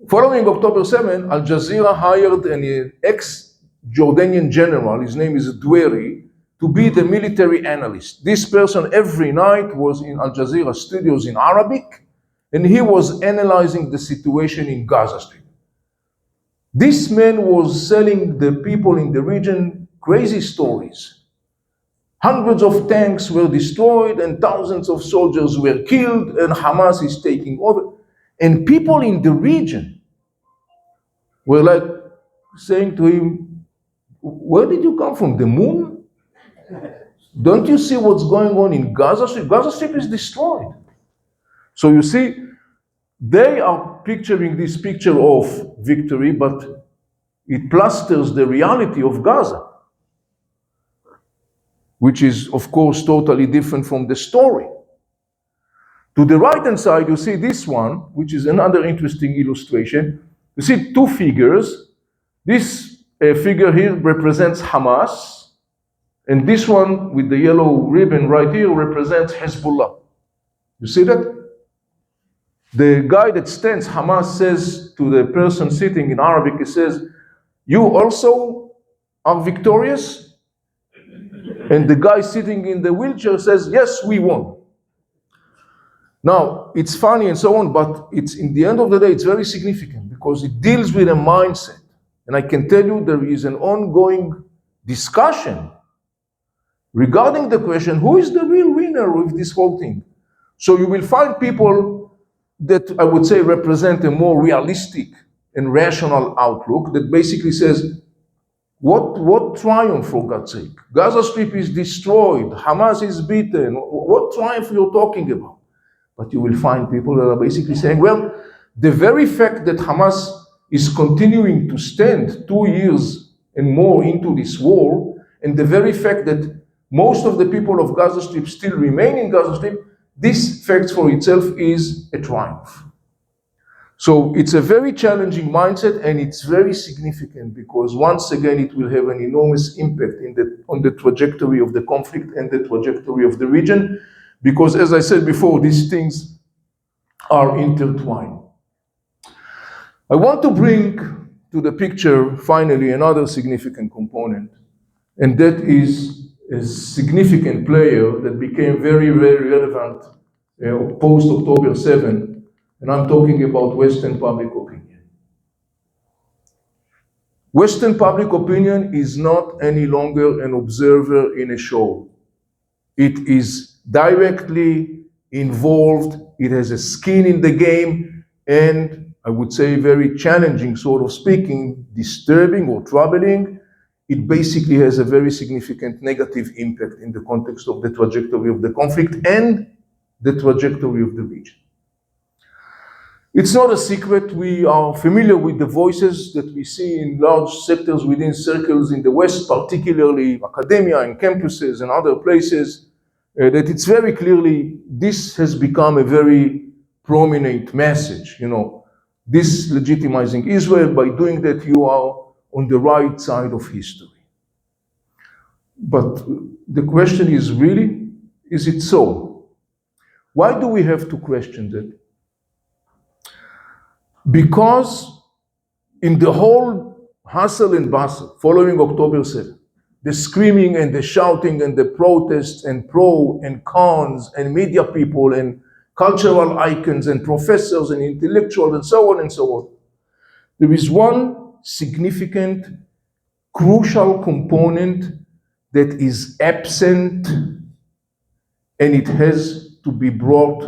Following October 7, Al Jazeera hired an ex-Jordanian general, his name is Dweri, to be the military analyst. This person every night was in Al Jazeera studios in Arabic, and he was analyzing the situation in Gaza Strip. This man was selling the people in the region crazy stories. Hundreds of tanks were destroyed and thousands of soldiers were killed and Hamas is taking over. And people in the region were like saying to him, where did you come from, the moon? Don't you see what's going on in Gaza Strip? Gaza Strip is destroyed. So you see, they are picturing this picture of victory, but it plasters the reality of Gaza, which is, of course, totally different from the story. To the right-hand side, you see this one, which is another interesting illustration. You see two figures. This figure here represents Hamas, and this one with the yellow ribbon right here represents Hezbollah. You see that? The guy that stands, Hamas, says to the person sitting in Arabic, he says, you also are victorious? And the guy sitting in the wheelchair says, yes, we won. Now, it's funny and so on, but it's in the end of the day, it's very significant because it deals with a mindset. And I can tell you there is an ongoing discussion regarding the question, who is the real winner of this whole thing? So you will find people that I would say represent a more realistic and rational outlook that basically says, what triumph, for God's sake? Gaza Strip is destroyed, Hamas is beaten, what triumph you're talking about? But you will find people that are basically saying, well, the very fact that Hamas is continuing to stand 2 years and more into this war, and the very fact that most of the people of Gaza Strip still remain in Gaza Strip, this fact for itself is a triumph. So it's a very challenging mindset, and it's very significant because once again it will have an enormous impact on the trajectory of the conflict and the trajectory of the region, because as I said before, these things are intertwined. I want to bring to the picture finally another significant component, and that is a significant player that became very, very relevant post-October 7, and I'm talking about Western public opinion. Western public opinion is not any longer an observer in a show. It is directly involved, it has a skin in the game, and I would say very challenging, sort of speaking, disturbing or troubling. It basically has a very significant negative impact in the context of the trajectory of the conflict and the trajectory of the region. It's not a secret, we are familiar with the voices that we see in large sectors within circles in the West, particularly academia and campuses and other places, that it's very clearly, this has become a very prominent message, this legitimizing Israel. By doing that, you are on the right side of history. But the question is really, is it so? Why do we have to question that? Because in the whole hustle and bustle following October 7, the screaming and the shouting and the protests and pro and cons and media people and cultural icons and professors and intellectuals and so on and so on, there is one significant, crucial component that is absent, and it has to be brought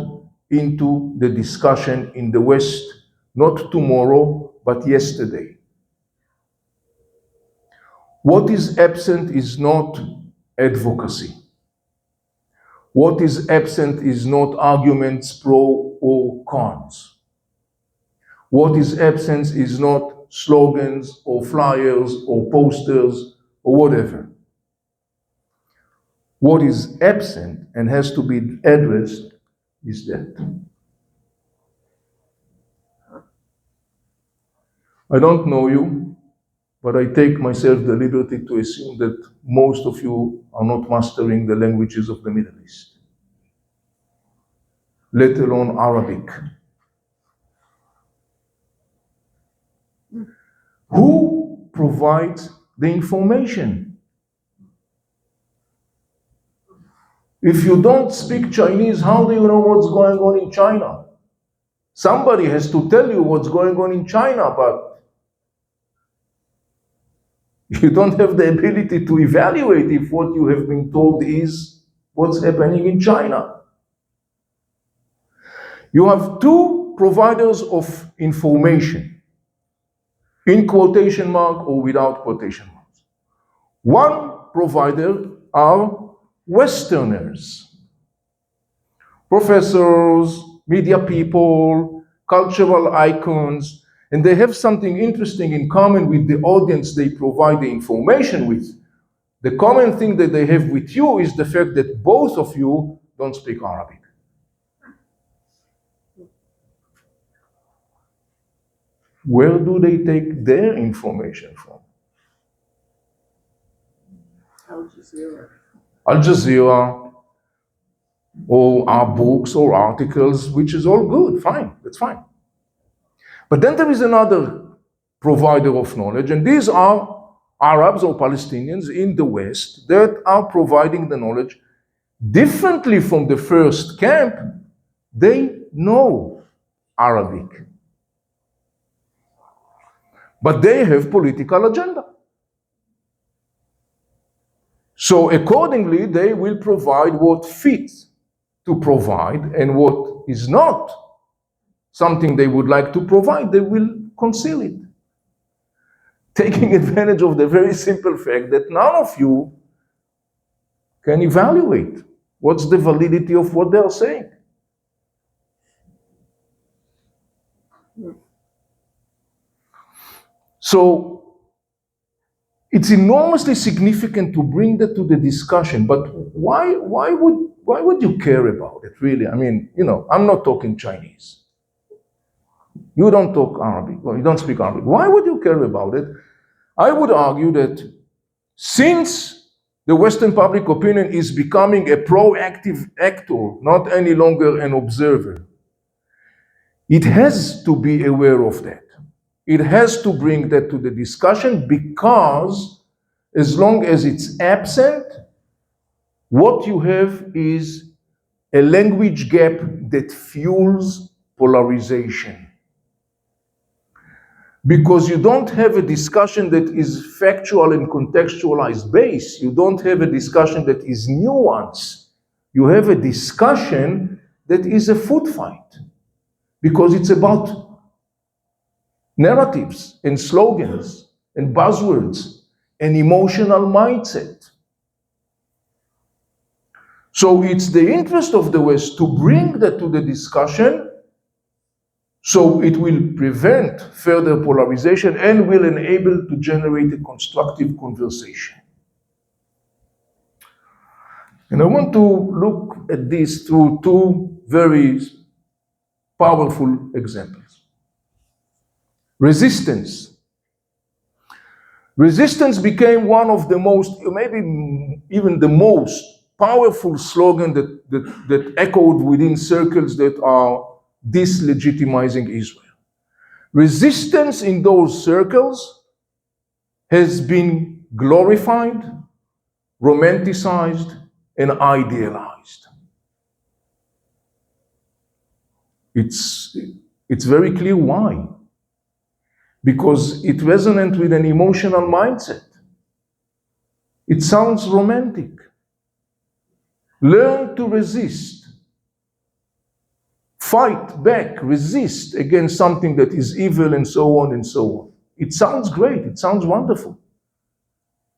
into the discussion in the West, not tomorrow, but yesterday. What is absent is not advocacy. What is absent is not arguments pro or cons. What is absent is not slogans or flyers or posters or whatever. What is absent and has to be addressed is that. I don't know you, but I take myself the liberty to assume that most of you are not mastering the languages of the Middle East, let alone Arabic. Who provides the information? If you don't speak Chinese, how do you know what's going on in China? Somebody has to tell you what's going on in China, but you don't have the ability to evaluate if what you have been told is what's happening in China. You have two providers of information, in quotation mark or without quotation marks. One provider are Westerners, professors, media people, cultural icons, and they have something interesting in common with the audience they provide the information with. The common thing that they have with you is the fact that both of you don't speak Arabic. Where do they take their information from? Al Jazeera, or our books or articles, which is all good, fine, that's fine. But then there is another provider of knowledge, and these are Arabs or Palestinians in the West that are providing the knowledge differently from the first camp. They know Arabic, but they have political agenda. So accordingly, they will provide what fits to provide, and what is not something they would like to provide, they will conceal it, taking advantage of the very simple fact that none of you can evaluate what's the validity of what they are saying. So it's enormously significant to bring that to the discussion, but why would you care about it, really? I mean, I'm not talking Chinese. You don't talk Arabic, or you don't speak Arabic. Why would you care about it? I would argue that since the Western public opinion is becoming a proactive actor, not any longer an observer, it has to be aware of that. It has to bring that to the discussion, because as long as it's absent, what you have is a language gap that fuels polarization. Because you don't have a discussion that is factual and contextualized based. You don't have a discussion that is nuanced. You have a discussion that is a food fight. Because it's about narratives and slogans and buzzwords and emotional mindset. So it's the interest of the West to bring that to the discussion, so it will prevent further polarization and will enable to generate a constructive conversation. And I want to look at this through two very powerful examples. Resistance. Resistance became one of the most, maybe even the most powerful slogan that echoed within circles that are dislegitimizing Israel. Resistance in those circles has been glorified, romanticized, and idealized. It's very clear why. Because it resonates with an emotional mindset. It sounds romantic. Learn to resist. Fight back, resist against something that is evil, and so on and so on. It sounds great, it sounds wonderful.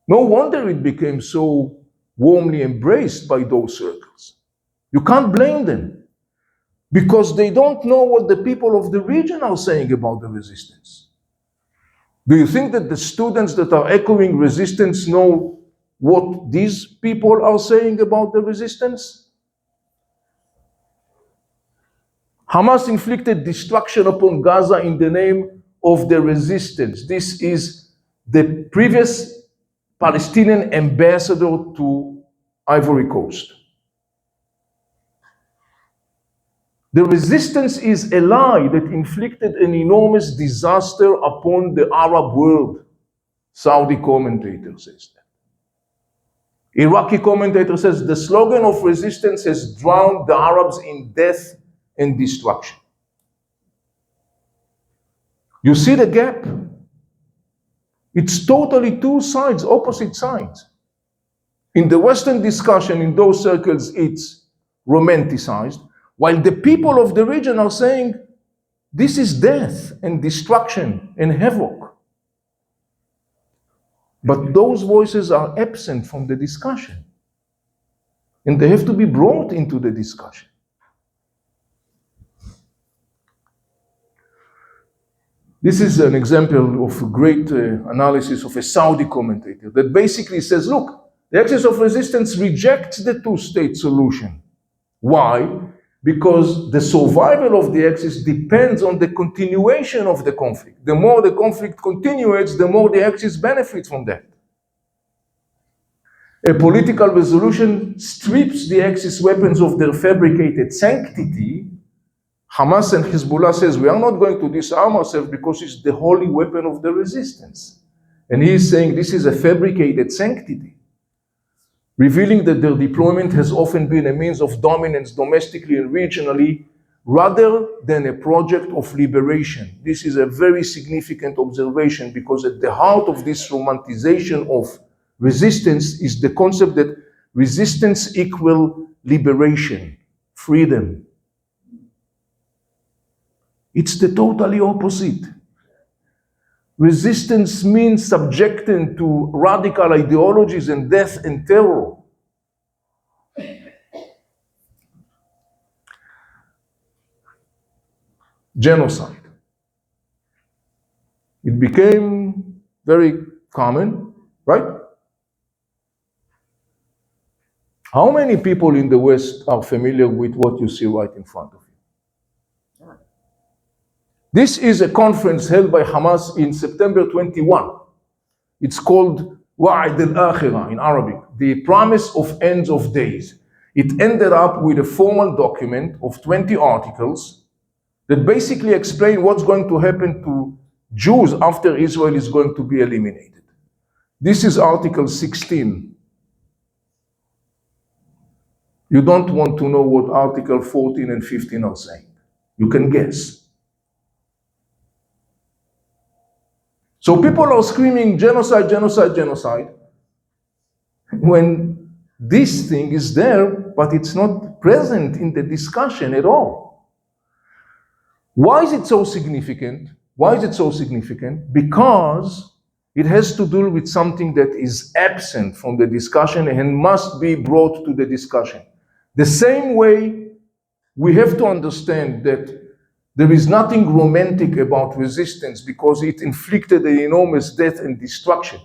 No wonder it became so warmly embraced by those circles. You can't blame them, because they don't know what the people of the region are saying about the resistance. Do you think that the students that are echoing resistance know what these people are saying about the resistance? Hamas inflicted destruction upon Gaza in the name of the resistance. This is the previous Palestinian ambassador to Ivory Coast. The resistance is a lie that inflicted an enormous disaster upon the Arab world. Saudi commentator says that. Iraqi commentator says the slogan of resistance has drowned the Arabs in death and destruction. You see the gap? It's totally two sides, opposite sides. In the Western discussion, in those circles, it's romanticized, while the people of the region are saying, this is death and destruction and havoc. But those voices are absent from the discussion, and they have to be brought into the discussion. This is an example of a great analysis of a Saudi commentator that basically says, look, the axis of resistance rejects the two-state solution. Why? Because the survival of the axis depends on the continuation of the conflict. The more the conflict continues, the more the axis benefits from that. A political resolution strips the Axis weapons of their fabricated sanctity. Hamas and Hezbollah says, we are not going to disarm ourselves because it's the holy weapon of the resistance. And he is saying this is a fabricated sanctity, revealing that their deployment has often been a means of dominance domestically and regionally, rather than a project of liberation. This is a very significant observation, because at the heart of this romanticization of resistance is the concept that resistance equals liberation, freedom. It's the totally opposite. Resistance means subjecting to radical ideologies and death and terror. Genocide. It became very common, right? How many people in the West are familiar with what you see right in front of you? This is a conference held by Hamas in September 21. It's called Wa'ad al-Akhirah in Arabic, the promise of ends of days. It ended up with a formal document of 20 articles that basically explain what's going to happen to Jews after Israel is going to be eliminated. This is Article 16. You don't want to know what Article 14 and 15 are saying. You can guess. So people are screaming genocide, genocide, genocide, when this thing is there, but it's not present in the discussion at all. Why is it so significant? Why is it so significant? Because it has to do with something that is absent from the discussion and must be brought to the discussion. The same way we have to understand that there is nothing romantic about resistance because it inflicted an enormous death and destruction.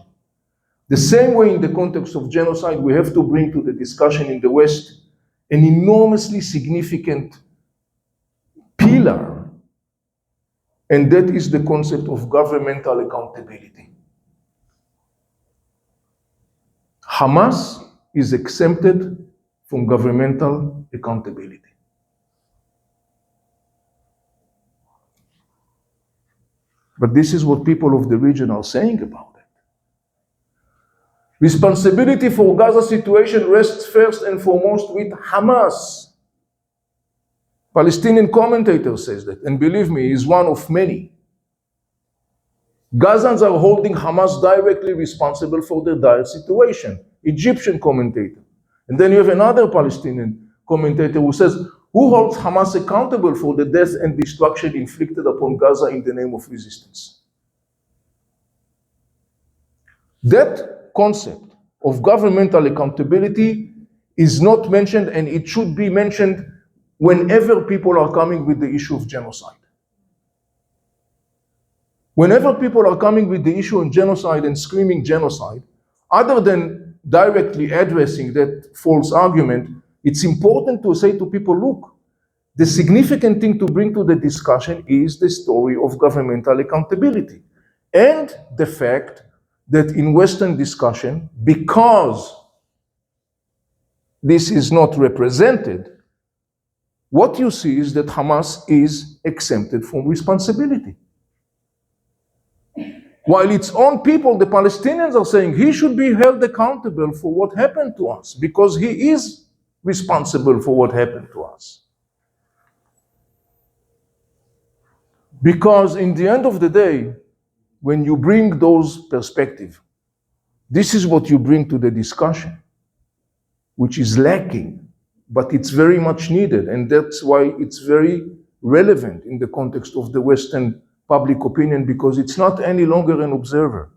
The same way in the context of genocide, we have to bring to the discussion in the West an enormously significant pillar, and that is the concept of governmental accountability. Hamas is exempted from governmental accountability. But this is what people of the region are saying about it. Responsibility for Gaza situation rests first and foremost with Hamas. Palestinian commentator says that, and believe me, he's one of many. Gazans are holding Hamas directly responsible for their dire situation. Egyptian commentator. And then you have another Palestinian commentator who says, who holds Hamas accountable for the death and destruction inflicted upon Gaza in the name of resistance? That concept of governmental accountability is not mentioned, and it should be mentioned whenever people are coming with the issue of genocide. Whenever people are coming with the issue of genocide and screaming genocide, other than directly addressing that false argument, it's important to say to people, look, the significant thing to bring to the discussion is the story of governmental accountability and the fact that in Western discussion, because this is not represented, what you see is that Hamas is exempted from responsibility. While its own people, the Palestinians, are saying he should be held accountable for what happened to us because he is responsible for what happened to us. Because in the end of the day, when you bring those perspectives, this is what you bring to the discussion, which is lacking, but it's very much needed, and that's why it's very relevant in the context of the Western public opinion, because it's not any longer an observer.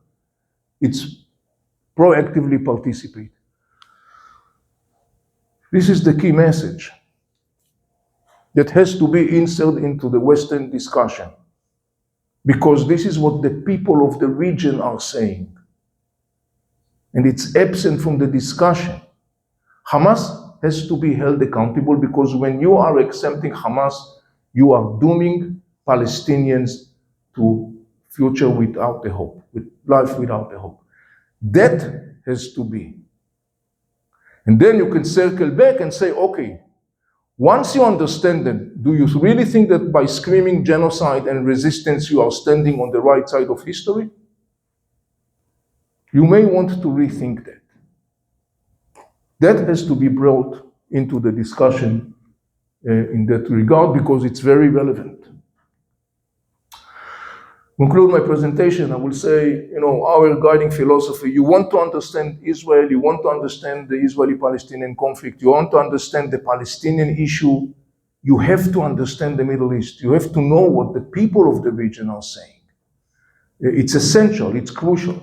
It's proactively participate. This is the key message that has to be inserted into the Western discussion, because this is what the people of the region are saying. And it's absent from the discussion. Hamas has to be held accountable, because when you are exempting Hamas, you are dooming Palestinians to future without a hope, with life without a hope. That has to be. And then you can circle back and say, okay, once you understand that, do you really think that by screaming genocide and resistance, you are standing on the right side of history? You may want to rethink that. That has to be brought into the discussion in that regard, because it's very relevant. To conclude my presentation, I will say, our guiding philosophy: you want to understand Israel, you want to understand the Israeli-Palestinian conflict, you want to understand the Palestinian issue, you have to understand the Middle East. You have to know what the people of the region are saying. It's essential, it's crucial.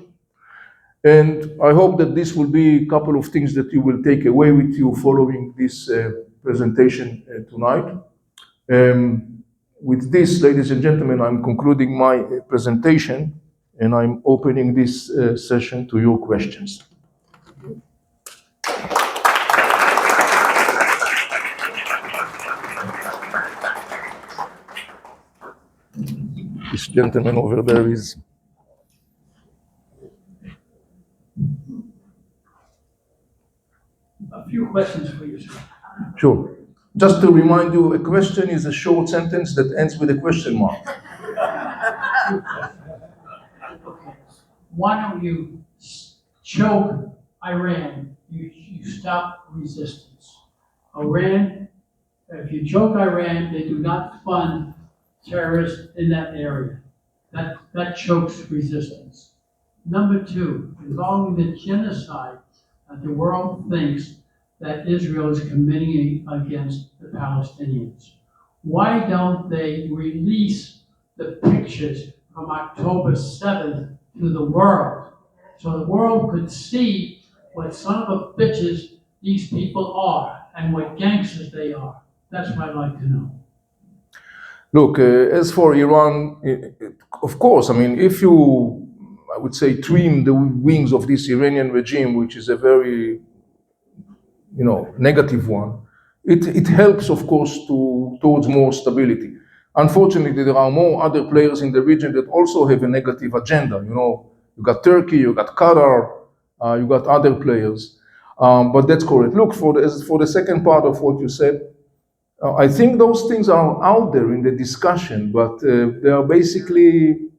And I hope that this will be a couple of things that you will take away with you following this presentation tonight. With this, ladies and gentlemen, I'm concluding my presentation, and I'm opening this session to your questions. This gentleman over there is... A few questions for you, sir. Sure. Just to remind you, a question is a short sentence that ends with a question mark. Okay. Why don't you choke Iran? You stop resistance. Iran, if you choke Iran, they do not fund terrorists in that area. That chokes resistance. Number two, involving the genocide that the world thinks that Israel is committing against the Palestinians. Why don't they release the pictures from October 7th to the world so the world could see what son of a bitches these people are and what gangsters they are? That's what I'd like to know. Look, as for Iran, of course, I mean, if you, I would say, trim the wings of this Iranian regime, which is a very, negative one, it helps, of course, towards more stability. Unfortunately, there are more other players in the region that also have a negative agenda. You got Turkey, you got Qatar, you got other players. But that's correct. Look, for the second part of what you said, I think those things are out there in the discussion, but they are basically,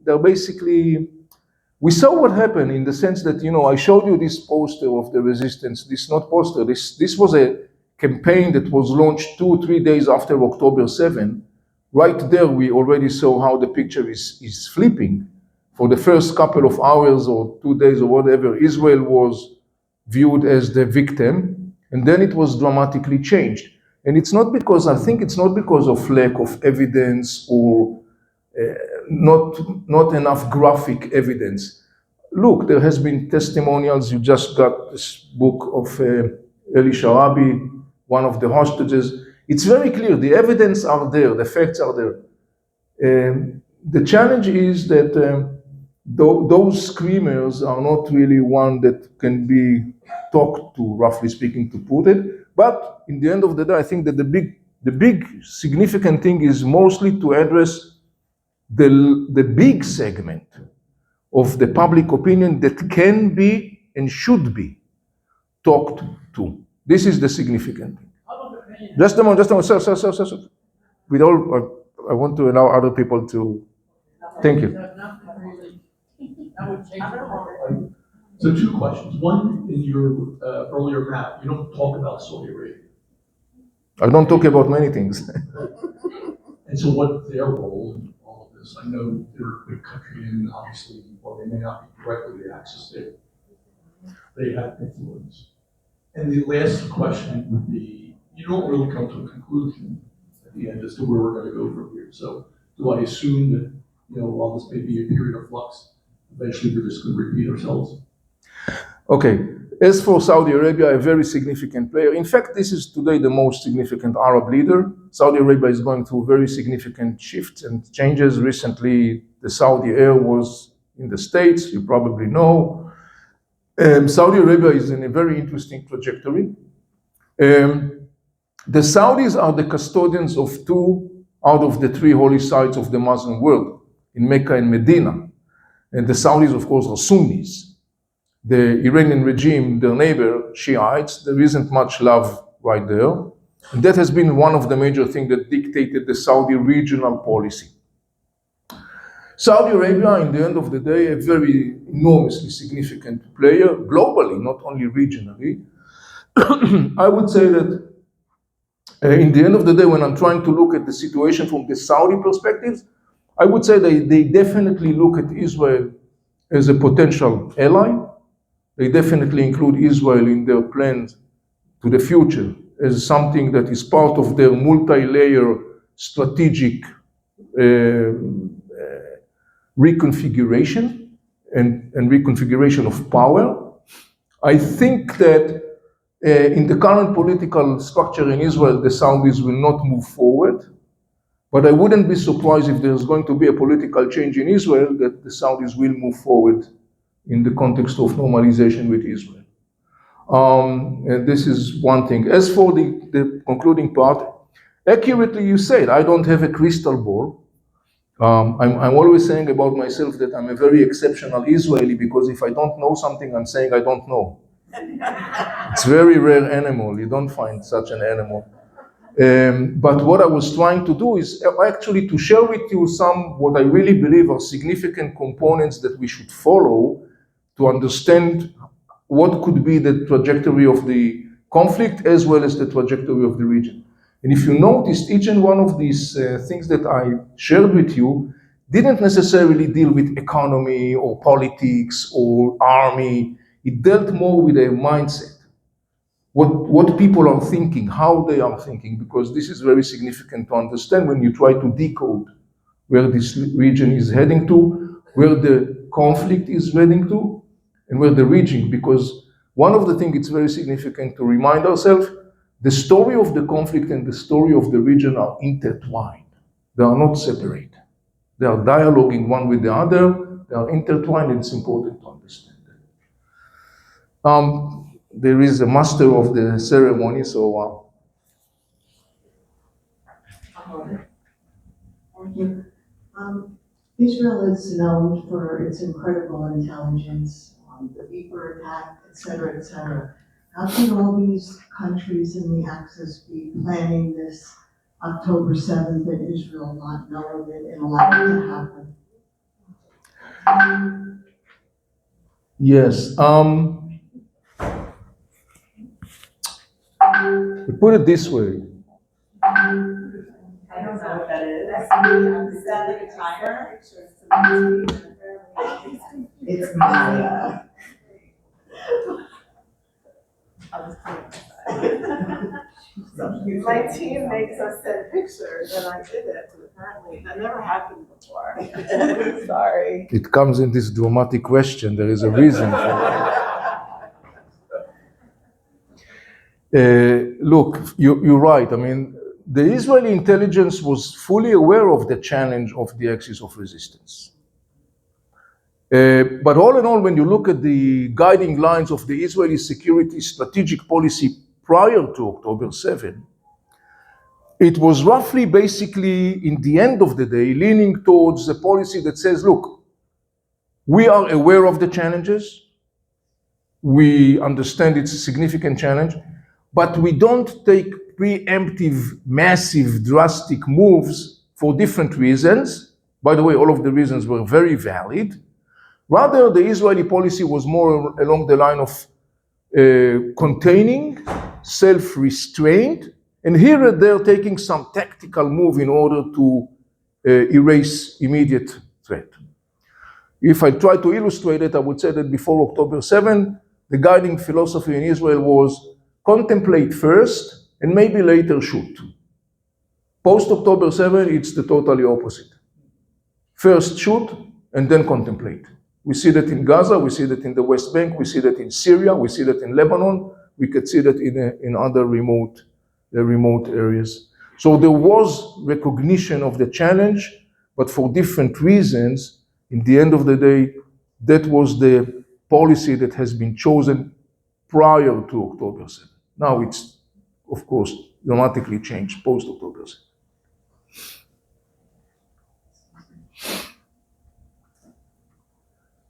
we saw what happened in the sense that, I showed you this poster of the resistance, this not poster, this was a campaign that was launched 2-3 days after October 7. Right there, we already saw how the picture is flipping. For the first couple of hours or 2 days or whatever, Israel was viewed as the victim, and then it was dramatically changed. And I think it's not because of lack of evidence or not enough graphic evidence. Look, there has been testimonials. You just got this book of Eli Sharabi, one of the hostages. It's very clear. The evidence are there. The facts are there. The challenge is that those screamers are not really one that can be talked to, roughly speaking, to put it. But in the end of the day, I think that the big significant thing is mostly to address the big segment of the public opinion that can be and should be talked to. This is the significant thing. Just a moment, sir. I want to allow other people to. Thank you. So 2 questions. One, in your earlier map, you don't talk about Saudi Arabia. I don't talk about many things. And so what's their role in all of this? I know they're a big country and obviously, while they may not be directly access there, they have influence. And the last question would be, you don't really come to a conclusion at the end as to where we're going to go from here. So do I assume that, while this may be a period of flux, eventually we're just going to repeat ourselves? Okay. As for Saudi Arabia, a very significant player. In fact, this is today the most significant Arab leader. Saudi Arabia is going through very significant shifts and changes. Recently, the Saudi heir was in the States, you probably know. Saudi Arabia is in a very interesting trajectory. The Saudis are the custodians of 2 out of the 3 holy sites of the Muslim world, in Mecca and Medina. And the Saudis, of course, are Sunnis. The Iranian regime, their neighbor, Shiites, there isn't much love right there. And that has been one of the major things that dictated the Saudi regional policy. Saudi Arabia, in the end of the day, a very enormously significant player globally, not only regionally. I would say that in the end of the day, when I'm trying to look at the situation from the Saudi perspective, I would say they definitely look at Israel as a potential ally. They definitely include Israel in their plans to the future as something that is part of their multi-layer strategic reconfiguration and reconfiguration of power. I think that in the current political structure in Israel, the Saudis will not move forward. But I wouldn't be surprised if there's going to be a political change in Israel that the Saudis will move forward in the context of normalization with Israel. And this is one thing. As for the concluding part, accurately you said, I don't have a crystal ball. I'm always saying about myself that I'm a very exceptional Israeli because if I don't know something, I'm saying I don't know. It's a very rare animal. You don't find such an animal. But what I was trying to do is actually to share with you some what I really believe are significant components that we should follow to understand what could be the trajectory of the conflict as well as the trajectory of the region. And if you noticed, each and one of these things that I shared with you, didn't necessarily deal with economy or politics or army. It dealt more with a mindset, what people are thinking, how they are thinking, because this is very significant to understand when you try to decode where this region is heading to, where the conflict is heading to, and where the region, because one of the things it's very significant to remind ourselves, the story of the conflict and the story of the region are intertwined. They are not separate. They are dialoguing one with the other, they are intertwined, and it's important to understand that. There is a master of the ceremony, so Thank you. Israel is known for its incredible intelligence, the Reaper attack, et cetera, et cetera. How can all these countries in the Axis be planning this October 7th and Israel not know of it and allow it to happen? yes. We put it this way. I don't know what that is. Is that like a timer? It's Maya. My team makes us send pictures, and I did it, and apparently that never happened before. Sorry. It comes in this dramatic question. There is a reason for it. Look, you're right. I mean, the Israeli intelligence was fully aware of the challenge of the axis of resistance. But all in all, when you look at the guiding lines of the Israeli security strategic policy prior to October 7, it was roughly basically, in the end of the day, leaning towards a policy that says, look, we are aware of the challenges, we understand it's a significant challenge, but we don't take preemptive, massive, drastic moves for different reasons. By the way, all of the reasons were very valid. Rather, the Israeli policy was more along the line of containing, self-restraint, and here and there taking some tactical move in order to erase immediate threat. If I try to illustrate it, I would say that before October 7, the guiding philosophy in Israel was contemplate first and maybe later shoot. Post-October 7, it's the totally opposite. First shoot and then contemplate. We see that in Gaza, we see that in the West Bank, we see that in Syria, we see that in Lebanon, we could see that in other remote areas. So there was recognition of the challenge, but for different reasons. In the end of the day, that was the policy that has been chosen prior to October 7. Now it's, of course, dramatically changed post-October 7.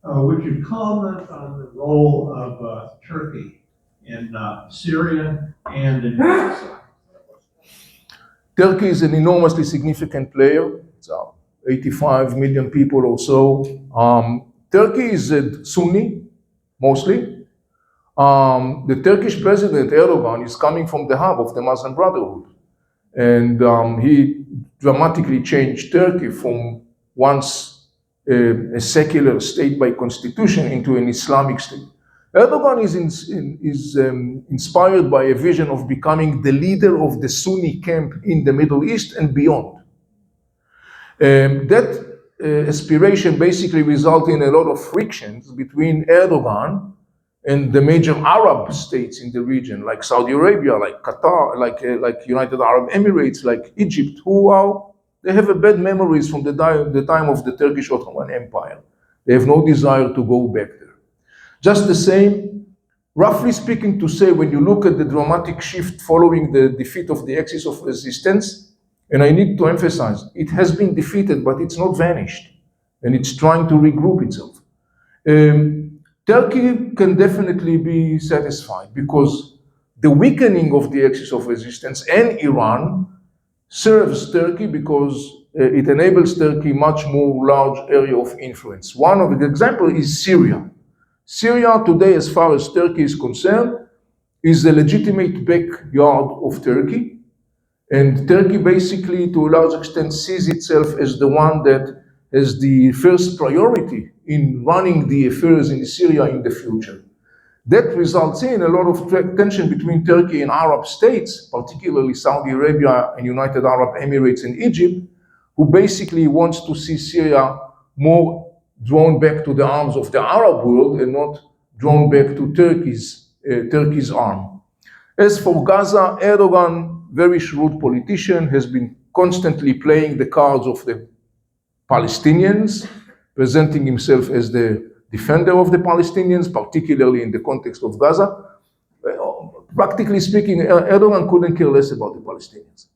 Would you comment on the role of Turkey in Syria and in Gaza? Turkey is an enormously significant player. It's 85 million people or so. Turkey is Sunni, mostly. The Turkish president, Erdogan, is coming from the hub of the Muslim Brotherhood. And he dramatically changed Turkey from once a secular state by constitution into an Islamic state. Erdogan is inspired by a vision of becoming the leader of the Sunni camp in the Middle East and beyond. That aspiration basically resulted in a lot of frictions between Erdogan and the major Arab states in the region, like Saudi Arabia, like Qatar, like United Arab Emirates, like Egypt, they have a bad memories from the time of the Turkish Ottoman Empire. They have no desire to go back there. Just the same, roughly speaking, to say when you look at the dramatic shift following the defeat of the axis of resistance, and I need to emphasize, it has been defeated, but it's not vanished, and it's trying to regroup itself. Turkey can definitely be satisfied because the weakening of the axis of resistance and Iran serves Turkey because it enables Turkey much more large area of influence. One of the examples is Syria. Syria today, as far as Turkey is concerned, is the legitimate backyard of Turkey. And Turkey basically, to a large extent, sees itself as the one that as the first priority in running the affairs in Syria in the future. That results in a lot of tension between Turkey and Arab states, particularly Saudi Arabia and United Arab Emirates and Egypt, who basically wants to see Syria more drawn back to the arms of the Arab world and not drawn back to Turkey's arm. As for Gaza, Erdogan, very shrewd politician, has been constantly playing the cards of the Palestinians, presenting himself as the defender of the Palestinians, particularly in the context of Gaza. Practically speaking, Erdogan couldn't care less about the Palestinians.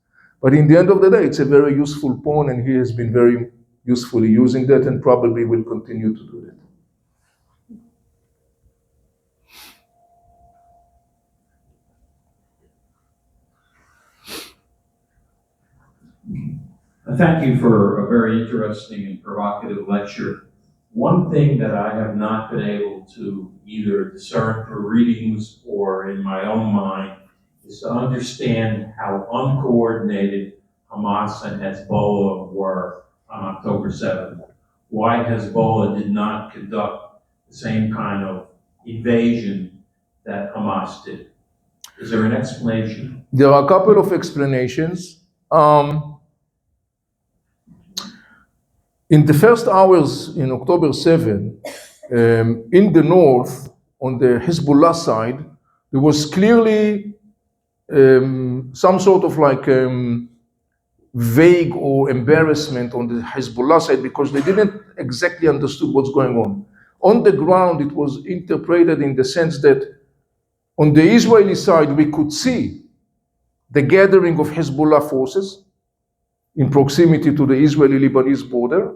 But in the end of the day, it's a very useful pawn, and he has been very usefully using that and probably will continue to do that. Thank you for a very interesting and provocative lecture. One thing that I have not been able to either discern through readings or in my own mind is to understand how uncoordinated Hamas and Hezbollah were on October 7th. Why Hezbollah did not conduct the same kind of invasion that Hamas did. Is there an explanation? There are a couple of explanations. In the first hours in October 7, in the north, on the Hezbollah side, there was clearly some sort of vague or embarrassment on the Hezbollah side because they didn't exactly understood what's going on. On the ground, it was interpreted in the sense that on the Israeli side, we could see the gathering of Hezbollah forces in proximity to the Israeli-Lebanese border.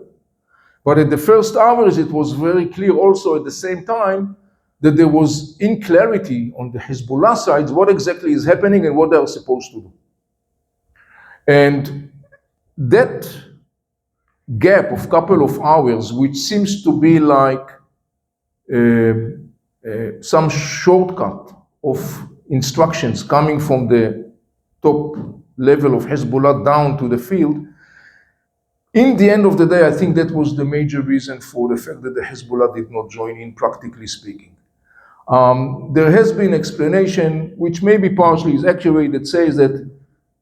But at the first hours, it was very clear also at the same time that there was unclarity on the Hezbollah side what exactly is happening and what they are supposed to do. And that gap of couple of hours, which seems to be like some shortcut of instructions coming from the top level of Hezbollah down to the field, in the end of the day, I think that was the major reason for the fact that the Hezbollah did not join in, practically speaking. There has been explanation, which maybe partially is accurate, that says that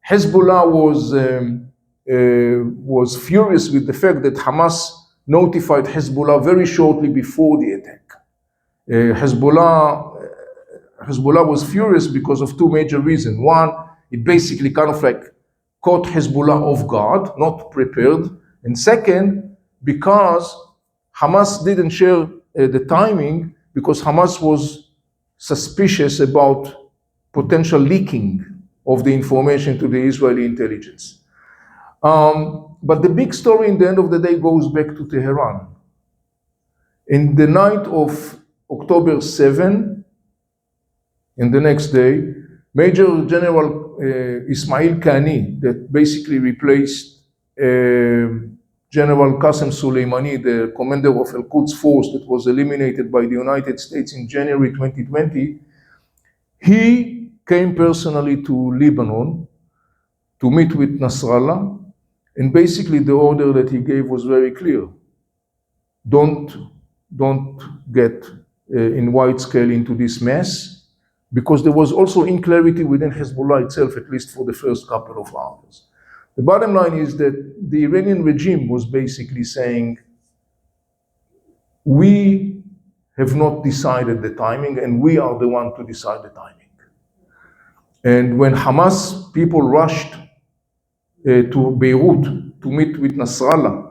Hezbollah was furious with the fact that Hamas notified Hezbollah very shortly before the attack. Hezbollah was furious because of two major reasons. One, it basically kind of like caught Hezbollah off guard, not prepared. And second, because Hamas didn't share the timing, because Hamas was suspicious about potential leaking of the information to the Israeli intelligence. But the big story in the end of the day goes back to Tehran. In the night of October 7, in the next day, Major General Ismail Qani, that basically replaced General Qasem Soleimani, the commander of Al-Quds force that was eliminated by the United States in January 2020, he came personally to Lebanon to meet with Nasrallah, and basically the order that he gave was very clear. Don't get in wide scale into this mess, because there was also unclarity within Hezbollah itself, at least for the first couple of hours. The bottom line is that the Iranian regime was basically saying, we have not decided the timing, and we are the one to decide the timing. And when Hamas people rushed to Beirut to meet with Nasrallah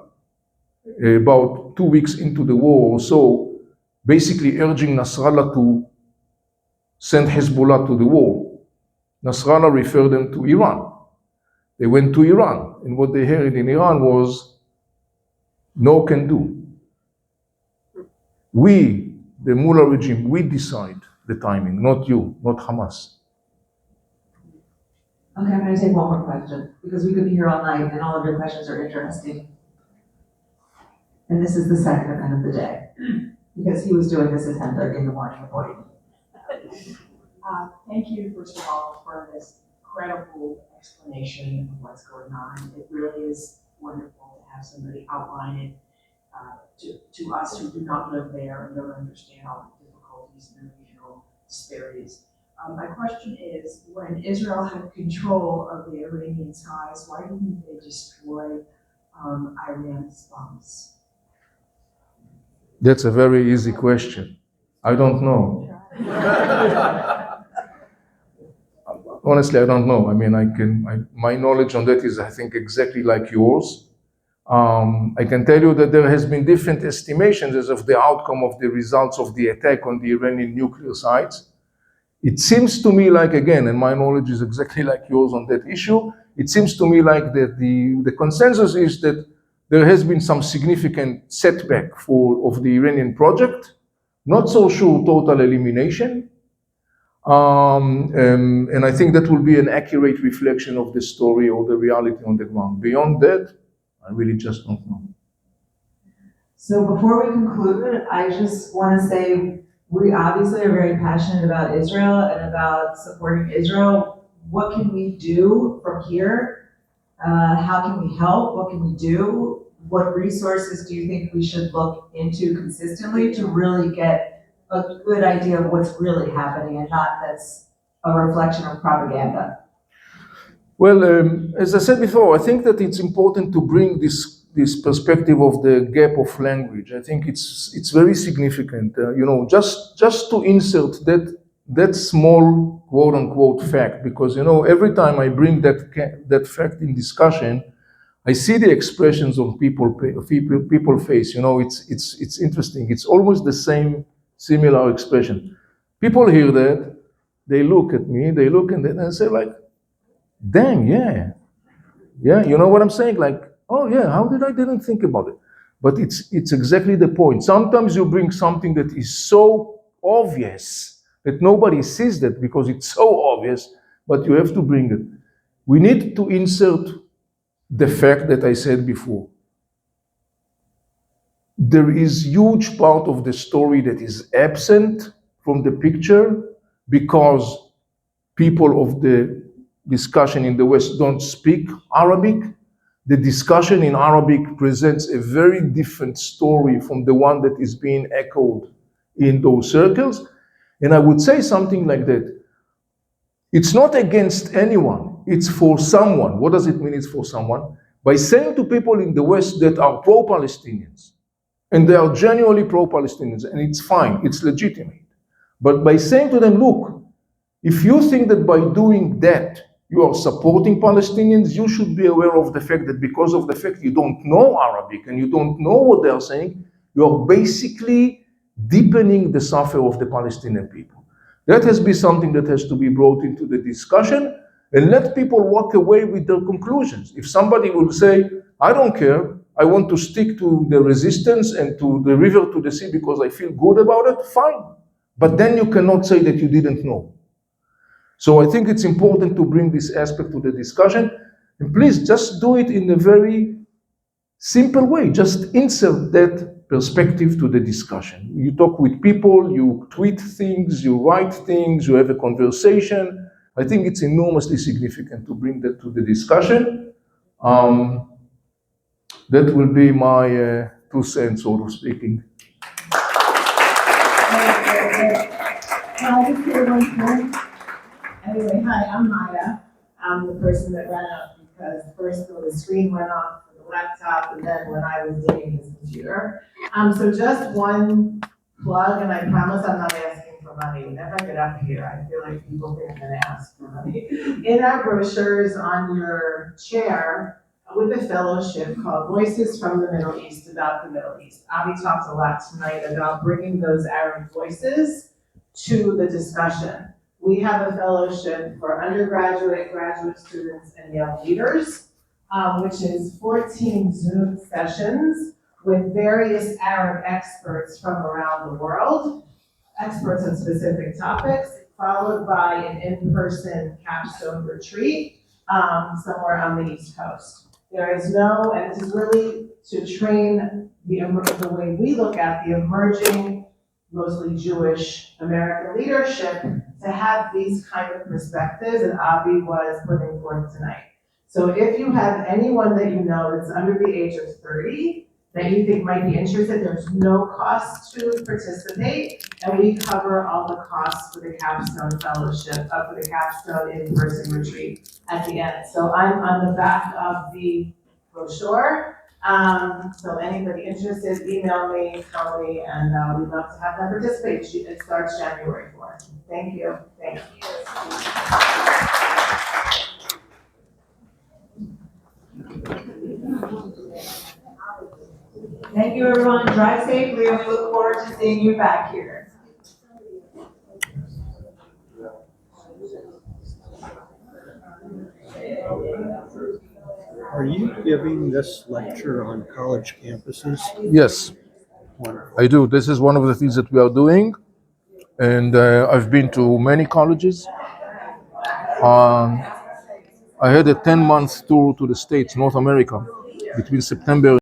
about 2 weeks into the war or so, basically urging Nasrallah to send Hezbollah to the war, Nasrallah referred them to Iran. They went to Iran, and what they heard in Iran was, no can do. We, the Mullah regime, we decide the timing, not you, not Hamas. Okay, I'm gonna take one more question, because we could be here all night and all of your questions are interesting. And this is the second event of the day, because he was doing this at 10:30 in the morning appointment. Thank you, first of all, for this incredible explanation of what's going on. It really is wonderful to have somebody outline it to us who do not live there and don't understand all the difficulties and the regional disparities. My question is, when Israel had control of the Iranian skies, why didn't they destroy Iran's bombs? That's a very easy question. I don't know. Honestly, I don't know. I mean, my knowledge on that is, I think, exactly like yours. I can tell you that there has been different estimations as of the outcome of the results of the attack on the Iranian nuclear sites. It seems to me like, again, and my knowledge is exactly like yours on that issue, it seems to me like that the consensus is that there has been some significant setback of the Iranian project. Not so sure total elimination. And I think that will be an accurate reflection of the story or the reality on the ground. Beyond that, I really just don't know. So before we conclude, I just want to say we obviously are very passionate about Israel and about supporting Israel. What can we do from here? How can we help? What can we do? What resources do you think we should look into consistently to really get a good idea of what's really happening and not that's a reflection of propaganda? Well, as I said before, I think that it's important to bring this perspective of the gap of language. I think it's very significant. Just to insert that small quote unquote fact, because every time I bring that fact in discussion, I see the expressions on people face. It's interesting. It's almost the same similar expression. People hear that, they look at me, they look and then say like, dang, yeah, you know what I'm saying? Like, oh yeah, how did I didn't think about it? But it's exactly the point. Sometimes you bring something that is so obvious that nobody sees that because it's so obvious, but you have to bring it. We need to insert the fact that I said before. There is huge part of the story that is absent from the picture because people of the discussion in the West don't speak Arabic. The discussion in Arabic presents a very different story from the one that is being echoed in those circles. And I would say something like that. It's not against anyone, it's for someone. What does it mean it's for someone? By saying to people in the West that are pro-Palestinians, and they are genuinely pro-Palestinians, and it's fine, it's legitimate. But by saying to them, look, if you think that by doing that, you are supporting Palestinians, you should be aware of the fact that because of the fact you don't know Arabic and you don't know what they are saying, you are basically deepening the suffering of the Palestinian people. That has to be something that has to be brought into the discussion and let people walk away with their conclusions. If somebody will say, I don't care, I want to stick to the resistance and to the river to the sea because I feel good about it, fine. But then you cannot say that you didn't know. So I think it's important to bring this aspect to the discussion. And please just do it in a very simple way. Just insert that perspective to the discussion. You talk with people, you tweet things, you write things, you have a conversation. I think it's enormously significant to bring that to the discussion. That will be my 2 cents, sort of speaking. Can I just say one thing? Anyway, hi, I'm Maya. I'm the person that ran up because first the screen went off for the laptop and then when I was digging his computer. So just one plug, and I promise I'm not asking for money. Whenever I get up here, I feel like people think I'm gonna ask for money. In our brochures on your chair, with a fellowship called Voices from the Middle East about the Middle East. Avi talked a lot tonight about bringing those Arab voices to the discussion. We have a fellowship for undergraduate, graduate students, and young leaders, which is 14 Zoom sessions with various Arab experts from around the world, experts on specific topics, followed by an in-person capstone retreat somewhere on the East Coast. There is no, and this is really to train the way we look at the emerging, mostly Jewish American leadership to have these kind of perspectives that Avi was putting forth tonight. So if you have anyone that you know that's under the age of 30 that you think might be interested. There's no cost to participate, and we cover all the costs for the capstone fellowship, for the capstone in-person retreat at the end. So I'm on the back of the brochure. So anybody interested, email me, tell me, and we'd love to have them participate. It starts January 4th. Thank you. Thank Thank you, everyone. Drive safely, and we look forward to seeing you back here. Are you giving this lecture on college campuses? Yes, I do. This is one of the things that we are doing, and I've been to many colleges. I had a 10-month tour to the States, North America, between September